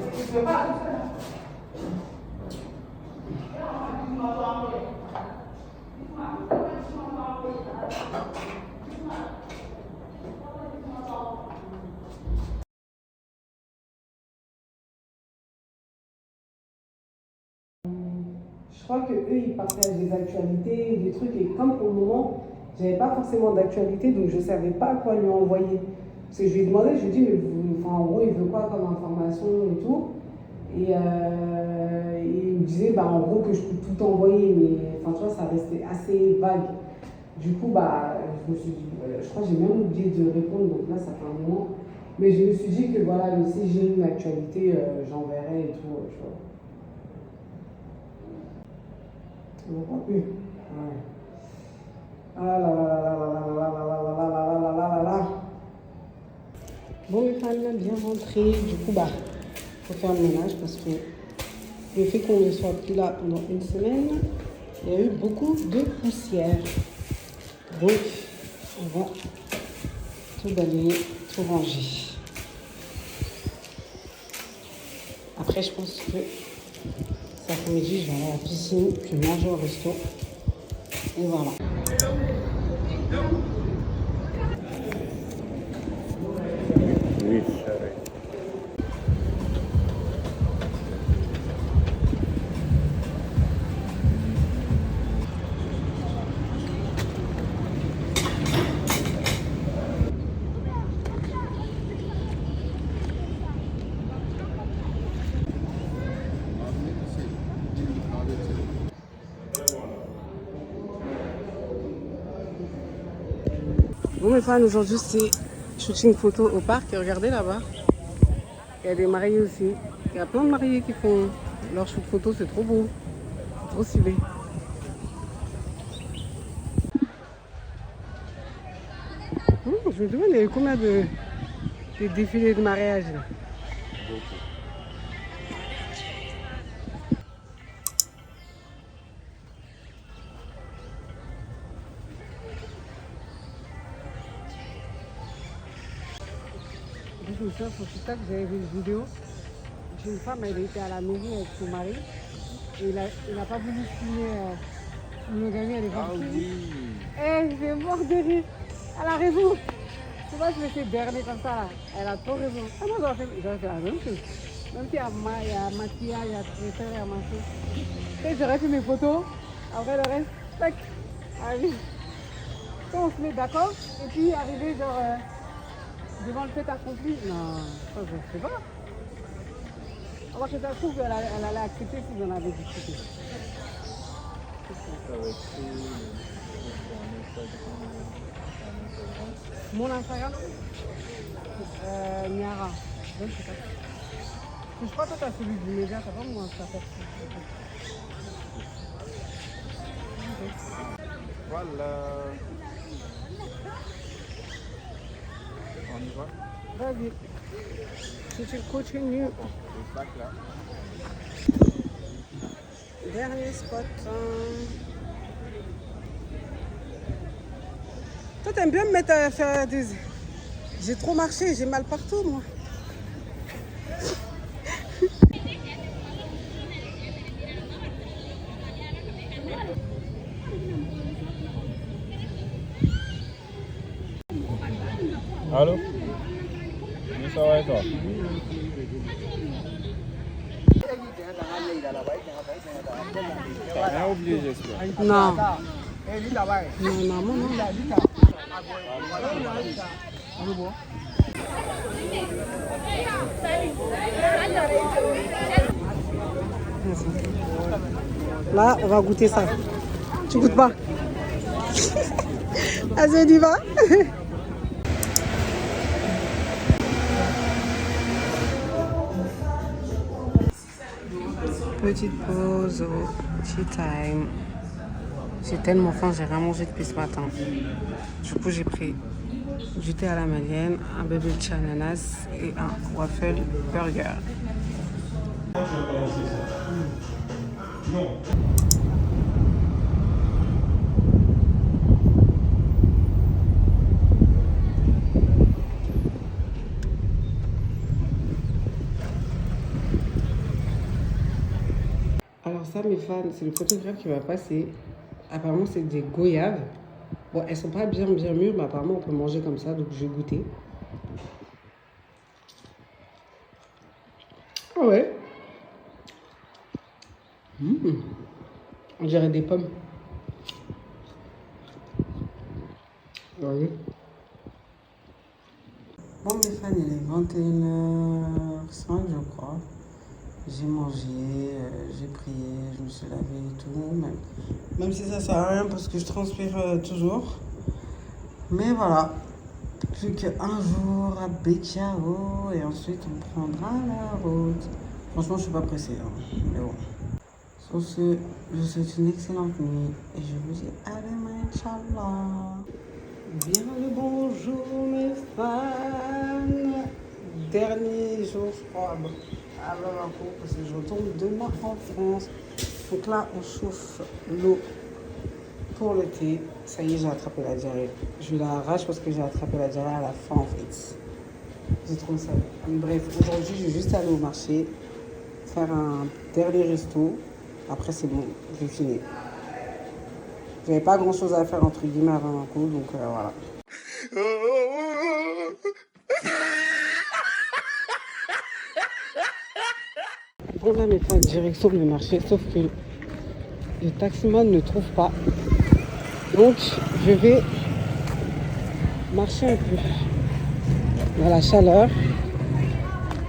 Je crois qu'eux, ils partagent des actualités, des trucs, et comme pour le moment, j'avais pas forcément d'actualité, donc je savais pas quoi lui envoyer. Parce que je lui ai demandé, je lui ai dit, mais en gros, il veut quoi comme information et tout. Et il me disait, en gros, que je peux tout envoyer, mais tu vois, ça restait assez vague. Du coup, je me suis dit, je crois que j'ai même oublié de répondre, donc là, ça fait un moment. Mais je me suis dit que voilà, si j'ai une actualité, j'enverrai et tout, tu vois. On ne voit plus. Ouais. Ah là là là là là là là là là là là là là là là. Bon, les femmes, bien rentrées. Du coup, bah, faut faire le ménage parce que le fait qu'on ne soit plus là pendant une semaine, il y a eu beaucoup de poussière. Donc, on va tout balayer, tout ranger. Après, je pense que cet après-midi, je vais aller à la piscine, puis manger au resto. Et voilà. Oui. Bon, mes fans, aujourd'hui, c'est shooting photo au parc. Et regardez là-bas, il y a des mariés aussi. Il y a plein de mariés qui font leur shoot photo, c'est trop beau. C'est trop stylé. Je me demande, il y a eu combien de défilés de mariage là. Je me souviens, sur TikTok, j'avais vu une vidéo. J'ai une femme, elle était à la mairie avec son mari. Et il n'a pas voulu signer une monogamie, elle est partie. Eh, je vais mort de rire. Elle a raison. Tu vois, je me fais berner comme ça là. Elle a trop raison. Ah non, j'aurais fait la même chose. Même s'il y a Mathia, il y a Twitter, il y a machin. Tu sais, j'aurais fait mes photos. Après le reste, tac. Allez. Quand on se met d'accord, et puis arriver genre devant le fait accompli. Non, ça je sais pas. Alors que ça se trouve, elle allait accepter si on avait discuté. Mon Instagram, Niara. Je ne sais pas. Je crois que toi, tu as celui du média, tu n'as pas mon Instagram. Voilà. On y va? Vas-y. Si tu continues. Là. Dernier spot. Toi, t'aimes bien me mettre à faire des... J'ai trop marché, j'ai mal partout, moi. Allô? Ça va et toi? T'as rien oublié, j'espère. Non. Non, non. Là, on va goûter ça. Tu goûtes pas? Vas-y, on y va. Petite pause au tea time. J'ai tellement faim, j'ai rien mangé depuis ce matin. Du coup, j'ai pris du thé à la malienne, un bébé de ananas et un waffle burger. Alors ça, mes fans, c'est le photographe qui m'a passé. Apparemment, c'est des goyaves. Bon, elles sont pas bien mûres, mais apparemment, on peut manger comme ça, donc je vais goûter. Ah ouais. On dirait des pommes. Ouais. Bon, mes fans, il est 21h05, je crois. J'ai mangé, j'ai prié, je me suis lavé et tout. Même si ça sert à rien parce que je transpire toujours. Mais voilà. Plus qu'un jour à Béchao et ensuite on prendra la route. Franchement, je suis pas pressée. Hein. Mais bon. Sur ce, je vous souhaite une excellente nuit et je vous dis à demain, Inch'Allah. Bien le bonjour mes fans. Dernier jour, je crois, à Bamako, parce que je retourne demain en France. Donc là, on chauffe l'eau pour le thé. Ça y est, j'ai attrapé la diarrhée. Je la arrache parce que j'ai attrapé la diarrhée à la fin en fait. J'ai trop ça. Bref, aujourd'hui, je vais juste aller au marché, faire un dernier resto. Après, c'est bon, j'ai fini. J'avais pas grand chose à faire entre guillemets à Bamako, donc voilà. Bon, là, mes fans, direction le marché, sauf que le taximan ne trouve pas. Donc, je vais marcher un peu dans la chaleur.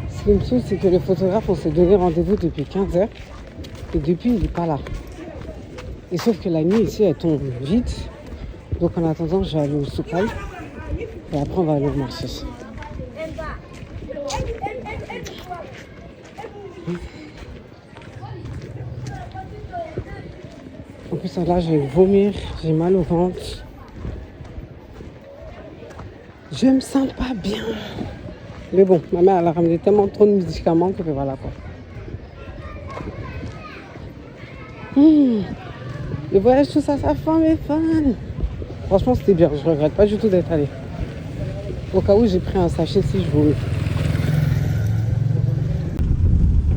Ce qui me saoule, c'est que le photographe, on s'est donné rendez-vous depuis 15h. Et depuis, il n'est pas là. Et sauf que la nuit, ici, elle tombe vite. Donc, en attendant, je vais aller au Soukal. Et après, on va aller au marché. En plus, là, je vais vomir. J'ai mal au ventre. Je me sens pas bien. Mais bon, ma mère, elle a ramené tellement trop de médicaments que voilà quoi. Le voyage, tout ça, ça fait mes fans. Franchement, c'était bien. Je regrette pas du tout d'être allée. Au cas où, j'ai pris un sachet si je voulais.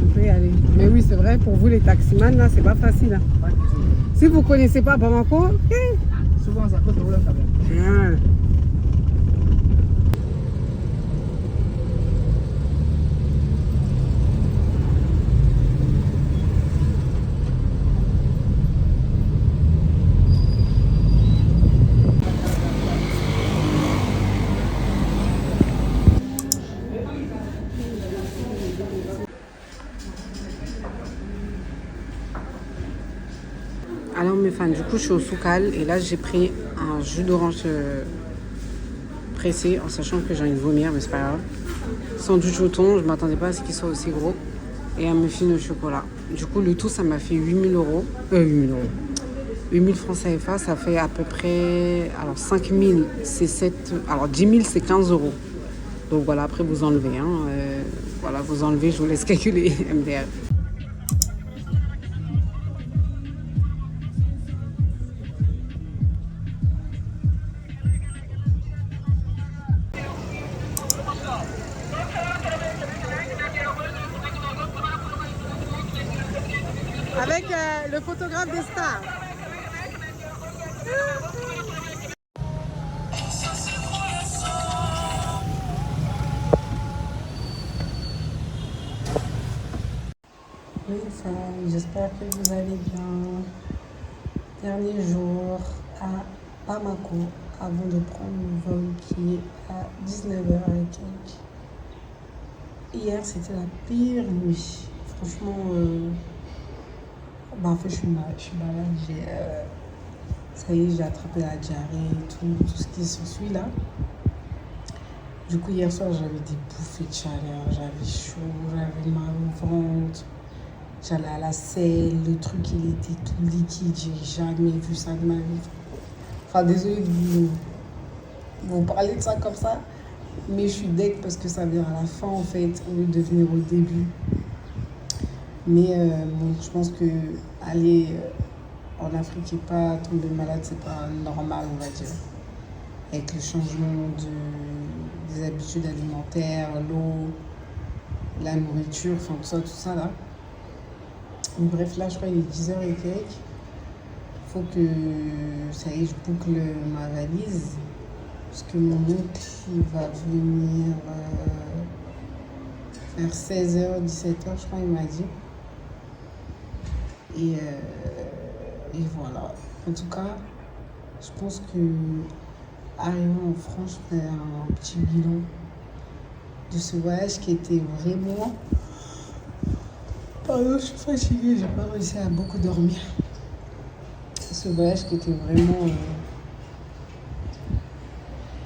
On peut y aller. Mais oui, c'est vrai, pour vous, les taximans, là, c'est pas facile. Hein. Si vous connaissez pas Bamako, Souvent, ça cause de problème quand même. Alors mes fans, du coup je suis au Soukal et là j'ai pris un jus d'orange pressé en sachant que j'ai envie de vomir, mais c'est pas grave. Sandwich au thon, je m'attendais pas à ce qu'il soit aussi gros. Et un muffin au chocolat. Du coup le tout ça m'a fait 8 000 euros. 8 000 francs CFA, ça fait à peu près... Alors 5 000 c'est 7... Alors 10 000 c'est 15 euros. Donc voilà, après vous enlevez. Voilà, vous enlevez, je vous laisse calculer MDR. Avec le photographe des stars. Oui, ça, j'espère que vous allez bien. Dernier jour à Bamako avant de prendre le vol qui est à 19h et quelques. Hier, c'était la pire nuit. Franchement, en fait, je suis malade. Ça y est, j'ai attrapé la diarrhée et tout ce qui s'ensuit là. Du coup, hier soir, j'avais des bouffées de chaleur, j'avais chaud, j'avais mal au ventre. J'allais à la selle, le truc, il était tout liquide, j'ai jamais vu ça de ma vie. Enfin, désolée de vous parler de ça comme ça, mais je suis deck parce que ça vient à la fin en fait, au lieu de venir au début. Mais bon, je pense que aller en Afrique et pas tomber malade, c'est pas normal, on va dire. Avec le changement des habitudes alimentaires, l'eau, la nourriture, enfin tout ça là. Mais bref, là, je crois qu'il est 10h et quelques. Faut que ça y est, je boucle ma valise. Parce que mon oncle, il va venir vers 16h, 17h, je crois, il m'a dit. Et voilà. En tout cas, je pense que arrivant en France, je ferai un petit bilan de ce voyage qui était vraiment... Pardon, je suis fatiguée, j'ai pas réussi à beaucoup dormir. Ce voyage qui était vraiment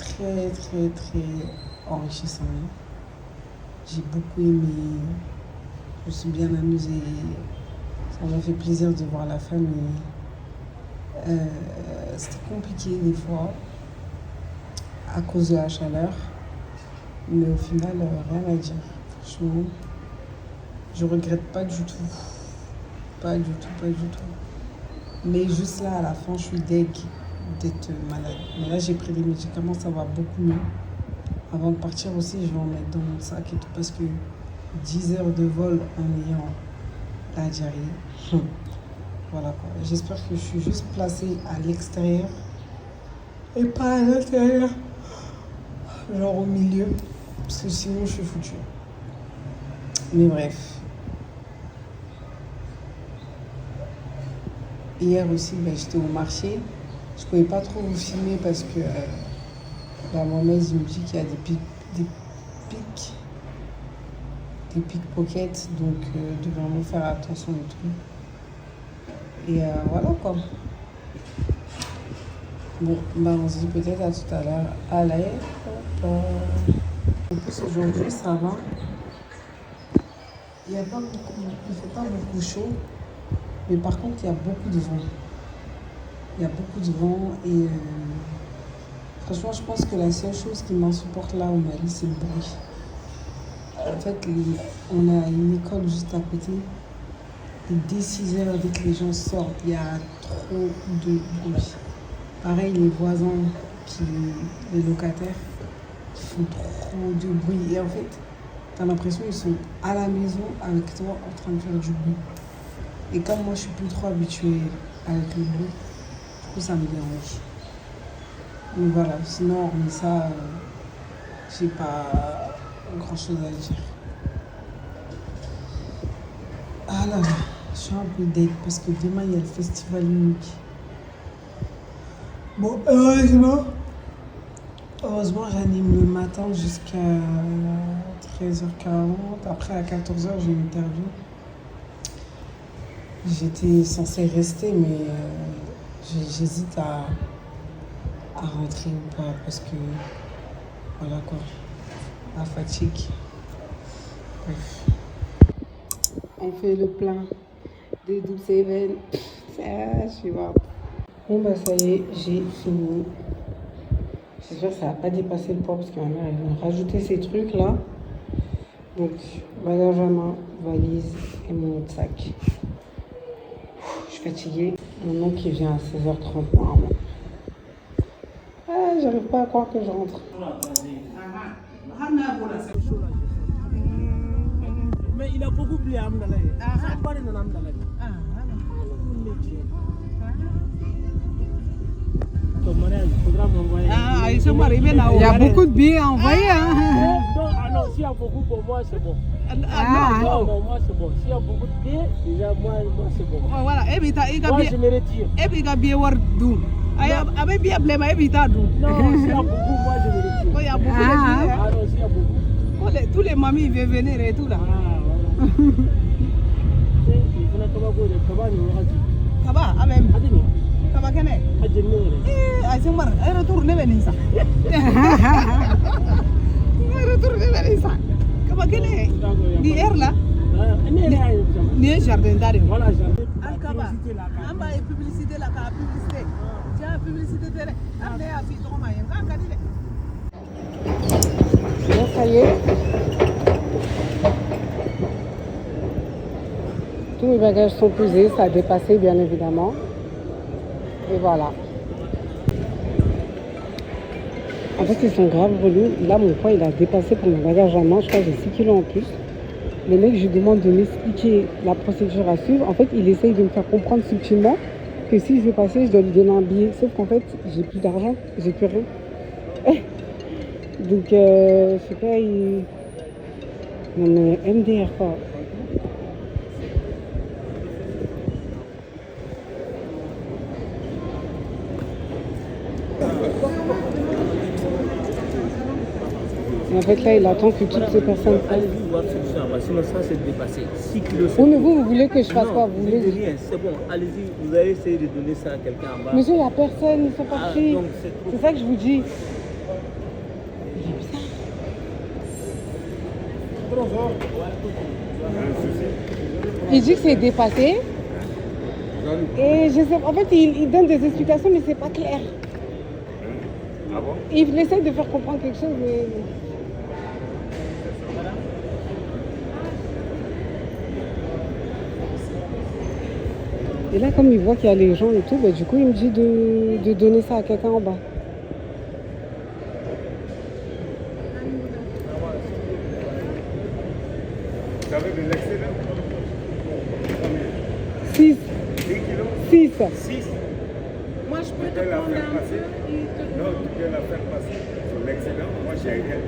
très enrichissant. J'ai beaucoup aimé, je me suis bien amusée. Ça Ça m'a fait plaisir de voir la famille. C'était compliqué des fois à cause de la chaleur. Mais au final, rien à dire. Franchement, je regrette pas du tout. Pas du tout, pas du tout. Mais juste là, à la fin, je suis deg d'être malade. Mais là, j'ai pris des médicaments, ça va beaucoup mieux. Avant de partir aussi, je vais en mettre dans mon sac et tout parce que 10 heures de vol en ayant la diarrhée. Voilà quoi. J'espère que je suis juste placée à l'extérieur et pas à l'intérieur. Genre au milieu. Parce que sinon, je suis foutue. Mais bref. Hier aussi, j'étais au marché. Je ne pouvais pas trop vous filmer parce que moi-même, il me dit qu'il y a des pickpockets. Donc, de vraiment faire attention et tout. Et voilà quoi. Bon, on se dit peut-être à tout à l'heure. À l'aéroport. En plus, aujourd'hui, ça va. Il ne fait pas beaucoup chaud. Mais par contre, il y a beaucoup de vent. Il y a beaucoup de vent et franchement, je pense que la seule chose qui m'insupporte là au Mali, c'est le bruit. En fait, on a une école juste à côté. Et dès 6 heures, dès que les gens sortent, il y a trop de bruit. Pareil, les voisins, les locataires, qui font trop de bruit. Et en fait, tu as l'impression qu'ils sont à la maison avec toi en train de faire du bruit. Et comme moi, je suis plus trop habituée avec le bruit, du coup, ça me dérange. Mais voilà, sinon, hormis ça, j'ai pas grand-chose à dire. Ah là là, je suis un peu dead parce que demain, il y a le festival unique. Bon, heureusement, j'anime le matin jusqu'à 13h40. Après, à 14h, j'ai une interview. J'étais censée rester, mais j'hésite à rentrer ou pas parce que, voilà quoi, la fatigue. Bref. On fait le plein de double seven. Ah, je suis morte. Bon bah ça y est, j'ai fini. J'espère que ça va pas dépasser le poids parce que ma mère elle vient rajouter ces trucs là. Donc bagage à main, valise et mon autre sac. Je suis fatiguée. Mon oncle qui vient à 16h30 normalement. Ah, j'arrive pas à croire que je rentre. Mais il a beaucoup plu à Amdalaï. Ton mariage, il faudra m'envoyer. Il y a beaucoup de billets envoyés. Non, s'il y a beaucoup pour moi, c'est bon. Pour moi, c'est bon. S'il y a beaucoup de billets, déjà, moi c'est bon. Voilà, Moi, je me retire. et puis il y a bien Wardou. Avec bien blême, et puis Non, s'il y a beaucoup, moi, je me retire. il y a beaucoup de billets. Ah non, s'il y a beaucoup. Tous les mamies veulent venir et tout là. Kaba, même. Kaba kene. Asimar, retourne venir ça. Retourne venir ça. Kaba kene. Di air là. Ni jardin d'arrêt. Voilà, jardin. Kaba. Amba et publicité là, publicité. Tiens, publicité télé. Ande a fi trop mayen. Ka kadile. Bon, ça y est. Tous mes bagages sont pesés, ça a dépassé bien évidemment. Et voilà. En fait, ils sont grave relous. Là, mon poids, il a dépassé pour mon bagage à main. Je crois que j'ai 6 kilos en plus. Le mec, je lui demande de m'expliquer la procédure à suivre. En fait, il essaye de me faire comprendre subtilement que si je veux passer, je dois lui donner un billet. Sauf qu'en fait, j'ai plus d'argent, j'ai plus rien. Donc, je sais pas, il... Non mais MDR quoi. Et en fait là, il attend que toutes ces personnes fassent. Allez-y voir ce soir, sinon ça c'est dépassé. 6 kilos. Oui, mais vous voulez que je fasse quoi? Vous voulez rien, c'est bon, allez-y, vous allez essayer de donner ça à quelqu'un en bas. Monsieur, il n'y a personne, ils sont partis. donc c'est trop. C'est ça que je vous dis. Il dit que c'est dépassé. Et je sais, en fait, il donne des explications, mais c'est pas clair. Ah bon? Il essaie de faire comprendre quelque chose, mais... Et là, comme il voit qu'il y a les gens et tout, bah, du coup, il me dit de donner ça à quelqu'un en bas. Vous avez de l'excédent? 6. 10 kilos? 6. 6? Moi, je peux te la prendre faire un passer? peu et te... Non, tu peux la faire passer sur l'excédent. Moi, j'ai rien.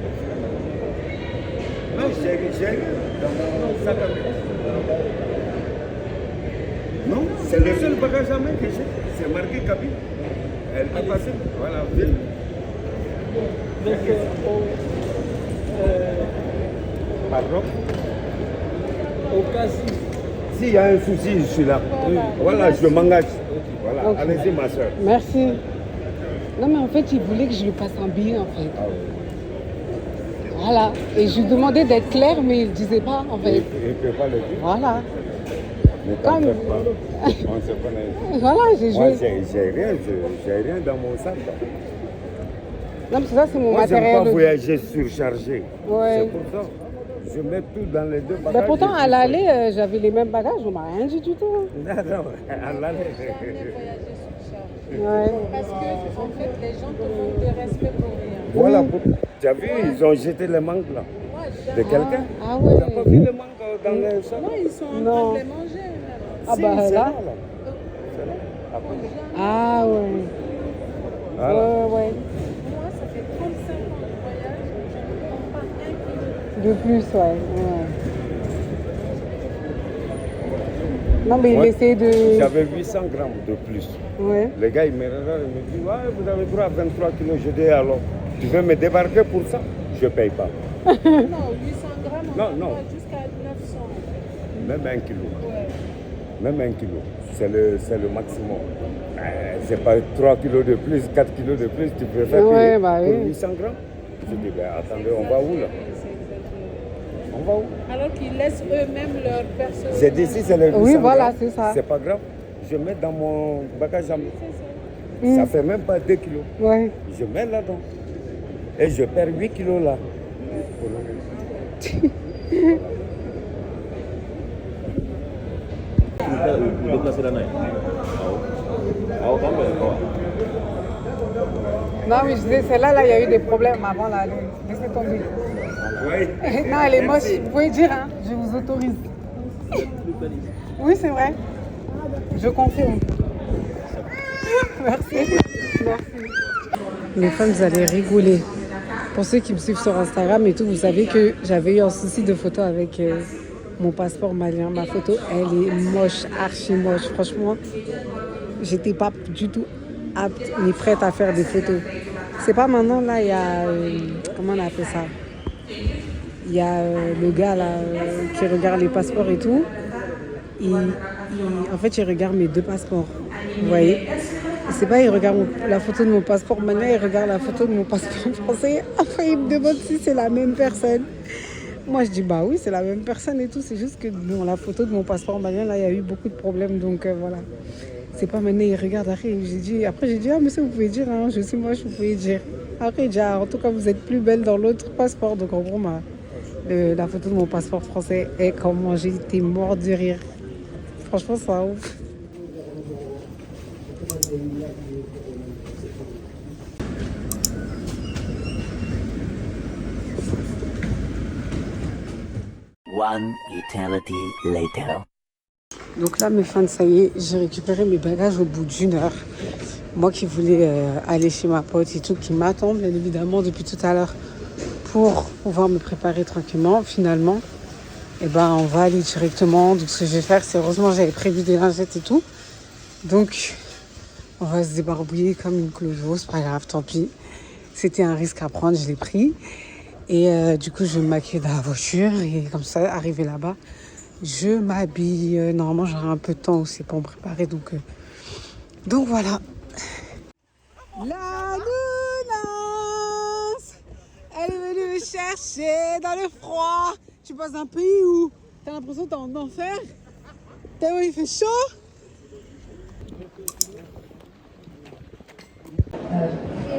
Non, j'ai rien dans mon sac à main. Non, c'est le seul bagage à main que j'ai. C'est marqué cabine. Elle peut passer. Voilà, vite. Donc, Pardon? au cas si. S'il y a un souci, je suis là. Voilà, je m'engage. Voilà, Ok. allez-y, ma soeur. Merci. Non, mais en fait, il voulait que je lui passe un billet, en fait. Voilà. Et je lui demandais d'être clair, mais il ne disait pas, en fait. Il ne peut pas le dire. Voilà. Ne t'en Comme- fais pas. On se connaît. Voilà, j'ai Moi, joué. j'ai rien dans mon sac. Non, mais ça, c'est mon Moi, j'aime matériel. pas voyager surchargé. Ouais. C'est pour ça. Je mets tout dans les deux bagages. Mais pourtant, et à puis l'aller, j'avais les mêmes bagages, on m'a rien dit du tout. Non, non, à l'aller. Ouais. Parce que, en fait, les gens te manquent de respect pour rien. Voilà, Oui. tu as vu, ils ont jeté les mangues là. De quelqu'un. Ah Tu n'as pas ouais. vu les mangues dans les salons? Non, ils sont en Non. train de les manger. Là. Ah Si, bah c'est là. C'est là. Après. Ah ouais. Voilà. Ouais. Moi, ça fait 35 ans de voyage, je ne prends pas un kilo. De plus, ouais. Non, mais il Ouais. essaie de... J'avais 800 grammes de plus. Ouais. Le gars, il me regarde, il me dit, ouais, vous avez droit à 23 kilos. Je dis, alors, tu veux me débarquer pour ça? Je ne paye pas. Non, 800 grammes, on Non, peut non. pas jusqu'à 900. Même 1 kilo. Ouais. Même 1 kilo. C'est le maximum. C'est pas 3 kilos de plus, 4 kilos de plus, tu préfères Ouais, payer bah pour oui. 800 grammes? Je dis, ben attendez, on va où là? On va où? Alors qu'ils laissent eux-mêmes leur personne. J'ai dit, si c'est les 800 Oui, voilà, grammes, c'est ça. c'est pas grave. Je mets dans mon bagage à main. Mm. Ça fait même pas 2 kilos. Ouais. Je mets là-dedans. Et je perds 8 kilos là. Déplacer la main. Non, mais je disais, celle-là, là, il y a eu des problèmes avant, là. Laissez tomber. Oui. Non, elle est moche. Vous pouvez dire, hein. Je vous autorise. Oui, c'est vrai. Je confirme. Merci. Merci. Les femmes, vous allez rigoler. Pour ceux qui me suivent sur Instagram et tout, vous savez que j'avais eu un souci de photo avec mon passeport malien. Ma photo, elle est moche, archi moche. Franchement, j'étais pas du tout apte ni prête à faire des photos. C'est pas maintenant, là, il y a... comment on appelle ça? Il y a le gars, là, qui regarde les passeports et tout. En fait, il regarde mes deux passeports. Vous voyez? C'est pas, il regarde la photo de mon passeport malien, il regarde la photo de mon passeport français. Après, il me demande si c'est la même personne. Moi, je dis, bah oui, c'est la même personne et tout. C'est juste que dans la photo de mon passeport malien, là, il y a eu beaucoup de problèmes. Donc, voilà. C'est pas maintenant, il regarde. Après, j'ai dit, ah, monsieur, vous pouvez dire, hein, je suis moche, vous pouvez dire. Après, il dit, ah, en tout cas, vous êtes plus belle dans l'autre passeport. Donc, en gros, la photo de mon passeport français est comment j'ai été mort de rire. Franchement, ça ouf. One eternity later. Donc là, mes fans, ça y est, j'ai récupéré mes bagages au bout d'1 heure. Moi qui voulais aller chez ma pote et tout, qui m'attend bien évidemment depuis tout à l'heure pour pouvoir me préparer tranquillement. Finalement, eh ben, on va aller directement. Donc ce que je vais faire, c'est heureusement j'avais prévu des lingettes et tout. Donc on va se débarbouiller comme une clodo, c'est pas grave, tant pis. C'était un risque à prendre, je l'ai pris. Et du coup, je vais me maquiller dans la voiture et comme ça, arrivé là-bas, je m'habille. Normalement, j'aurai un peu de temps aussi pour me préparer. Donc voilà. La Nounance, elle est venue me chercher dans le froid. Tu passes d'un pays où t'as l'impression que t'es en enfer. Tellement il fait chaud.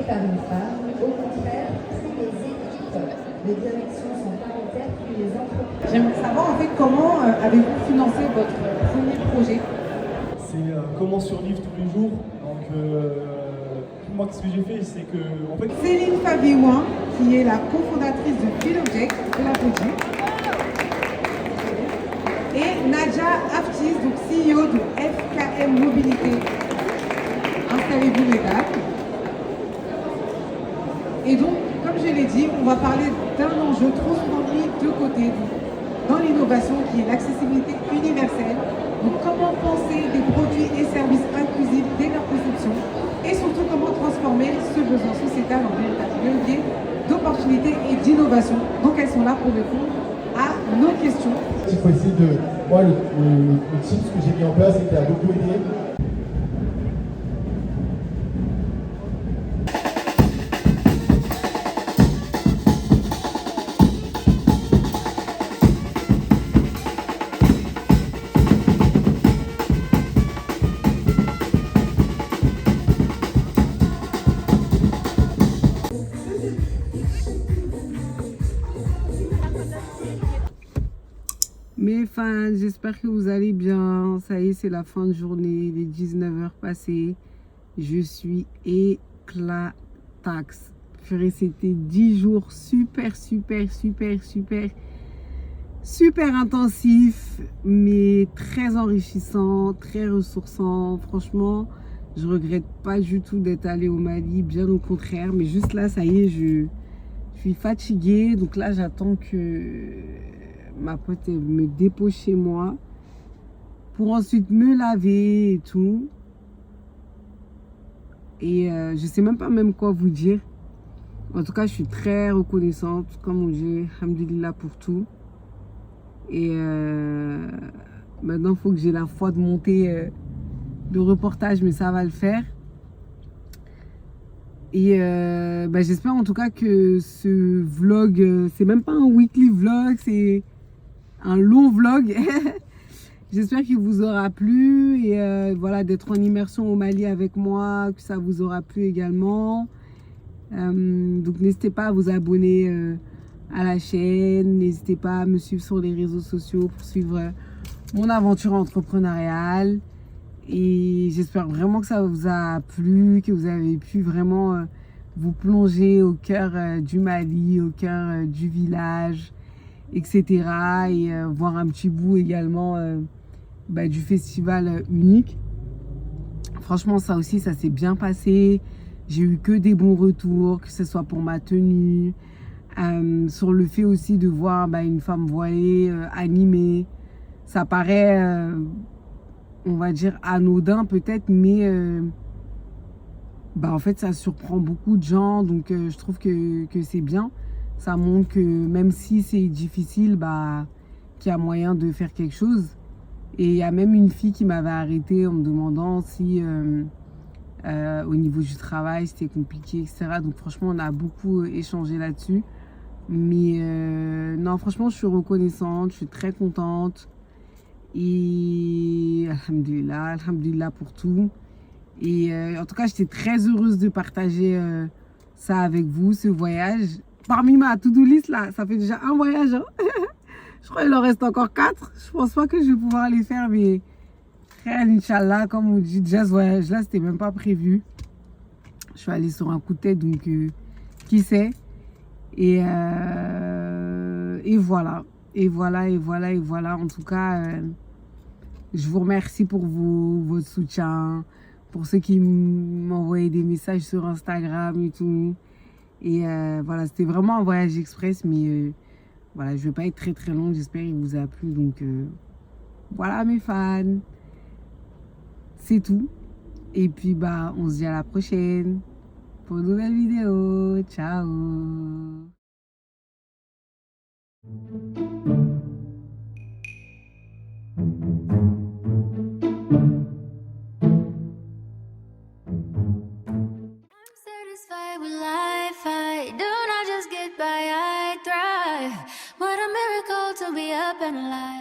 par une femme. Au contraire, c'est les équipes de direction sont paritaires puis les entreprises. J'aimerais savoir en fait comment avez-vous financé votre premier projet? C'est comment survivre tous les jours. Donc moi ce que j'ai fait c'est que en fait... Céline Fabiouin, qui est la cofondatrice de Philobject, je l'applaudis. Et Nadja Aftis, donc CEO de FKM Mobilité. Installez-vous les dames. Et donc, comme je l'ai dit, on va parler d'un enjeu trop souvent mis de côté dans l'innovation qui est l'accessibilité universelle. Donc, comment penser des produits et services inclusifs dès leur conception et surtout comment transformer ce besoin sociétal en véritable levier d'opportunités et d'innovation. Donc, elles sont là pour répondre à nos questions. Il faut essayer de... Moi, le tips que j'ai mis en place et qui a beaucoup aidé. Mes fans, j'espère que vous allez bien. Ça y est, c'est la fin de journée, les 19h passées. Je suis éclatax. Purée, c'était 10 jours super intensifs, mais très enrichissants, très ressourçants. Franchement, je regrette pas du tout d'être allée au Mali, bien au contraire. Mais juste là, ça y est, je suis fatiguée. Donc là, j'attends que ma pote me dépose chez moi pour ensuite me laver et tout. Et je sais même pas quoi vous dire. En tout cas, je suis très reconnaissante, comme on dit, alhamdoulilah pour tout. Et maintenant, il faut que j'ai la foi de monter le reportage, mais ça va le faire. Et j'espère en tout cas que ce vlog, c'est même pas un weekly vlog, c'est un long vlog. J'espère qu'il vous aura plu et voilà, d'être en immersion au Mali avec moi, que ça vous aura plu également. Donc n'hésitez pas à vous abonner à la chaîne, n'hésitez pas à me suivre sur les réseaux sociaux pour suivre mon aventure entrepreneuriale. Et j'espère vraiment que ça vous a plu, que vous avez pu vraiment vous plonger au cœur du Mali, au cœur du village, etc. Et voir un petit bout également du festival unique. Franchement, ça aussi, ça s'est bien passé. J'ai eu que des bons retours, que ce soit pour ma tenue, sur le fait aussi de voir une femme voilée animée. Ça paraît, on va dire, anodin peut-être, mais en fait, ça surprend beaucoup de gens. Donc, je trouve que c'est bien. Ça montre que même si c'est difficile, qu'il y a moyen de faire quelque chose. Et il y a même une fille qui m'avait arrêtée en me demandant si au niveau du travail c'était compliqué, etc. Donc franchement, on a beaucoup échangé là-dessus. Mais non, franchement, je suis reconnaissante, je suis très contente. Et alhamdoulilah pour tout. Et en tout cas, j'étais très heureuse de partager ça avec vous, ce voyage. Parmi ma to-do list, là, ça fait déjà un voyage. Hein. Je crois qu'il en reste encore 4. Je pense pas que je vais pouvoir les faire, mais Inch'Allah, comme on dit, déjà ce voyage-là, c'était même pas prévu. Je suis allée sur un coup de tête, donc qui sait. Et voilà. Et voilà. En tout cas, je vous remercie pour votre soutien, pour ceux qui m'envoyaient des messages sur Instagram et tout. Et voilà, c'était vraiment un voyage express, mais voilà, je vais pas être très longue, j'espère qu'il vous a plu. Donc voilà mes fans, c'est tout. Et puis on se dit à la prochaine pour une nouvelle vidéo. Ciao. Satisfied with life, I do not just get by, I thrive. What a miracle to be up and alive.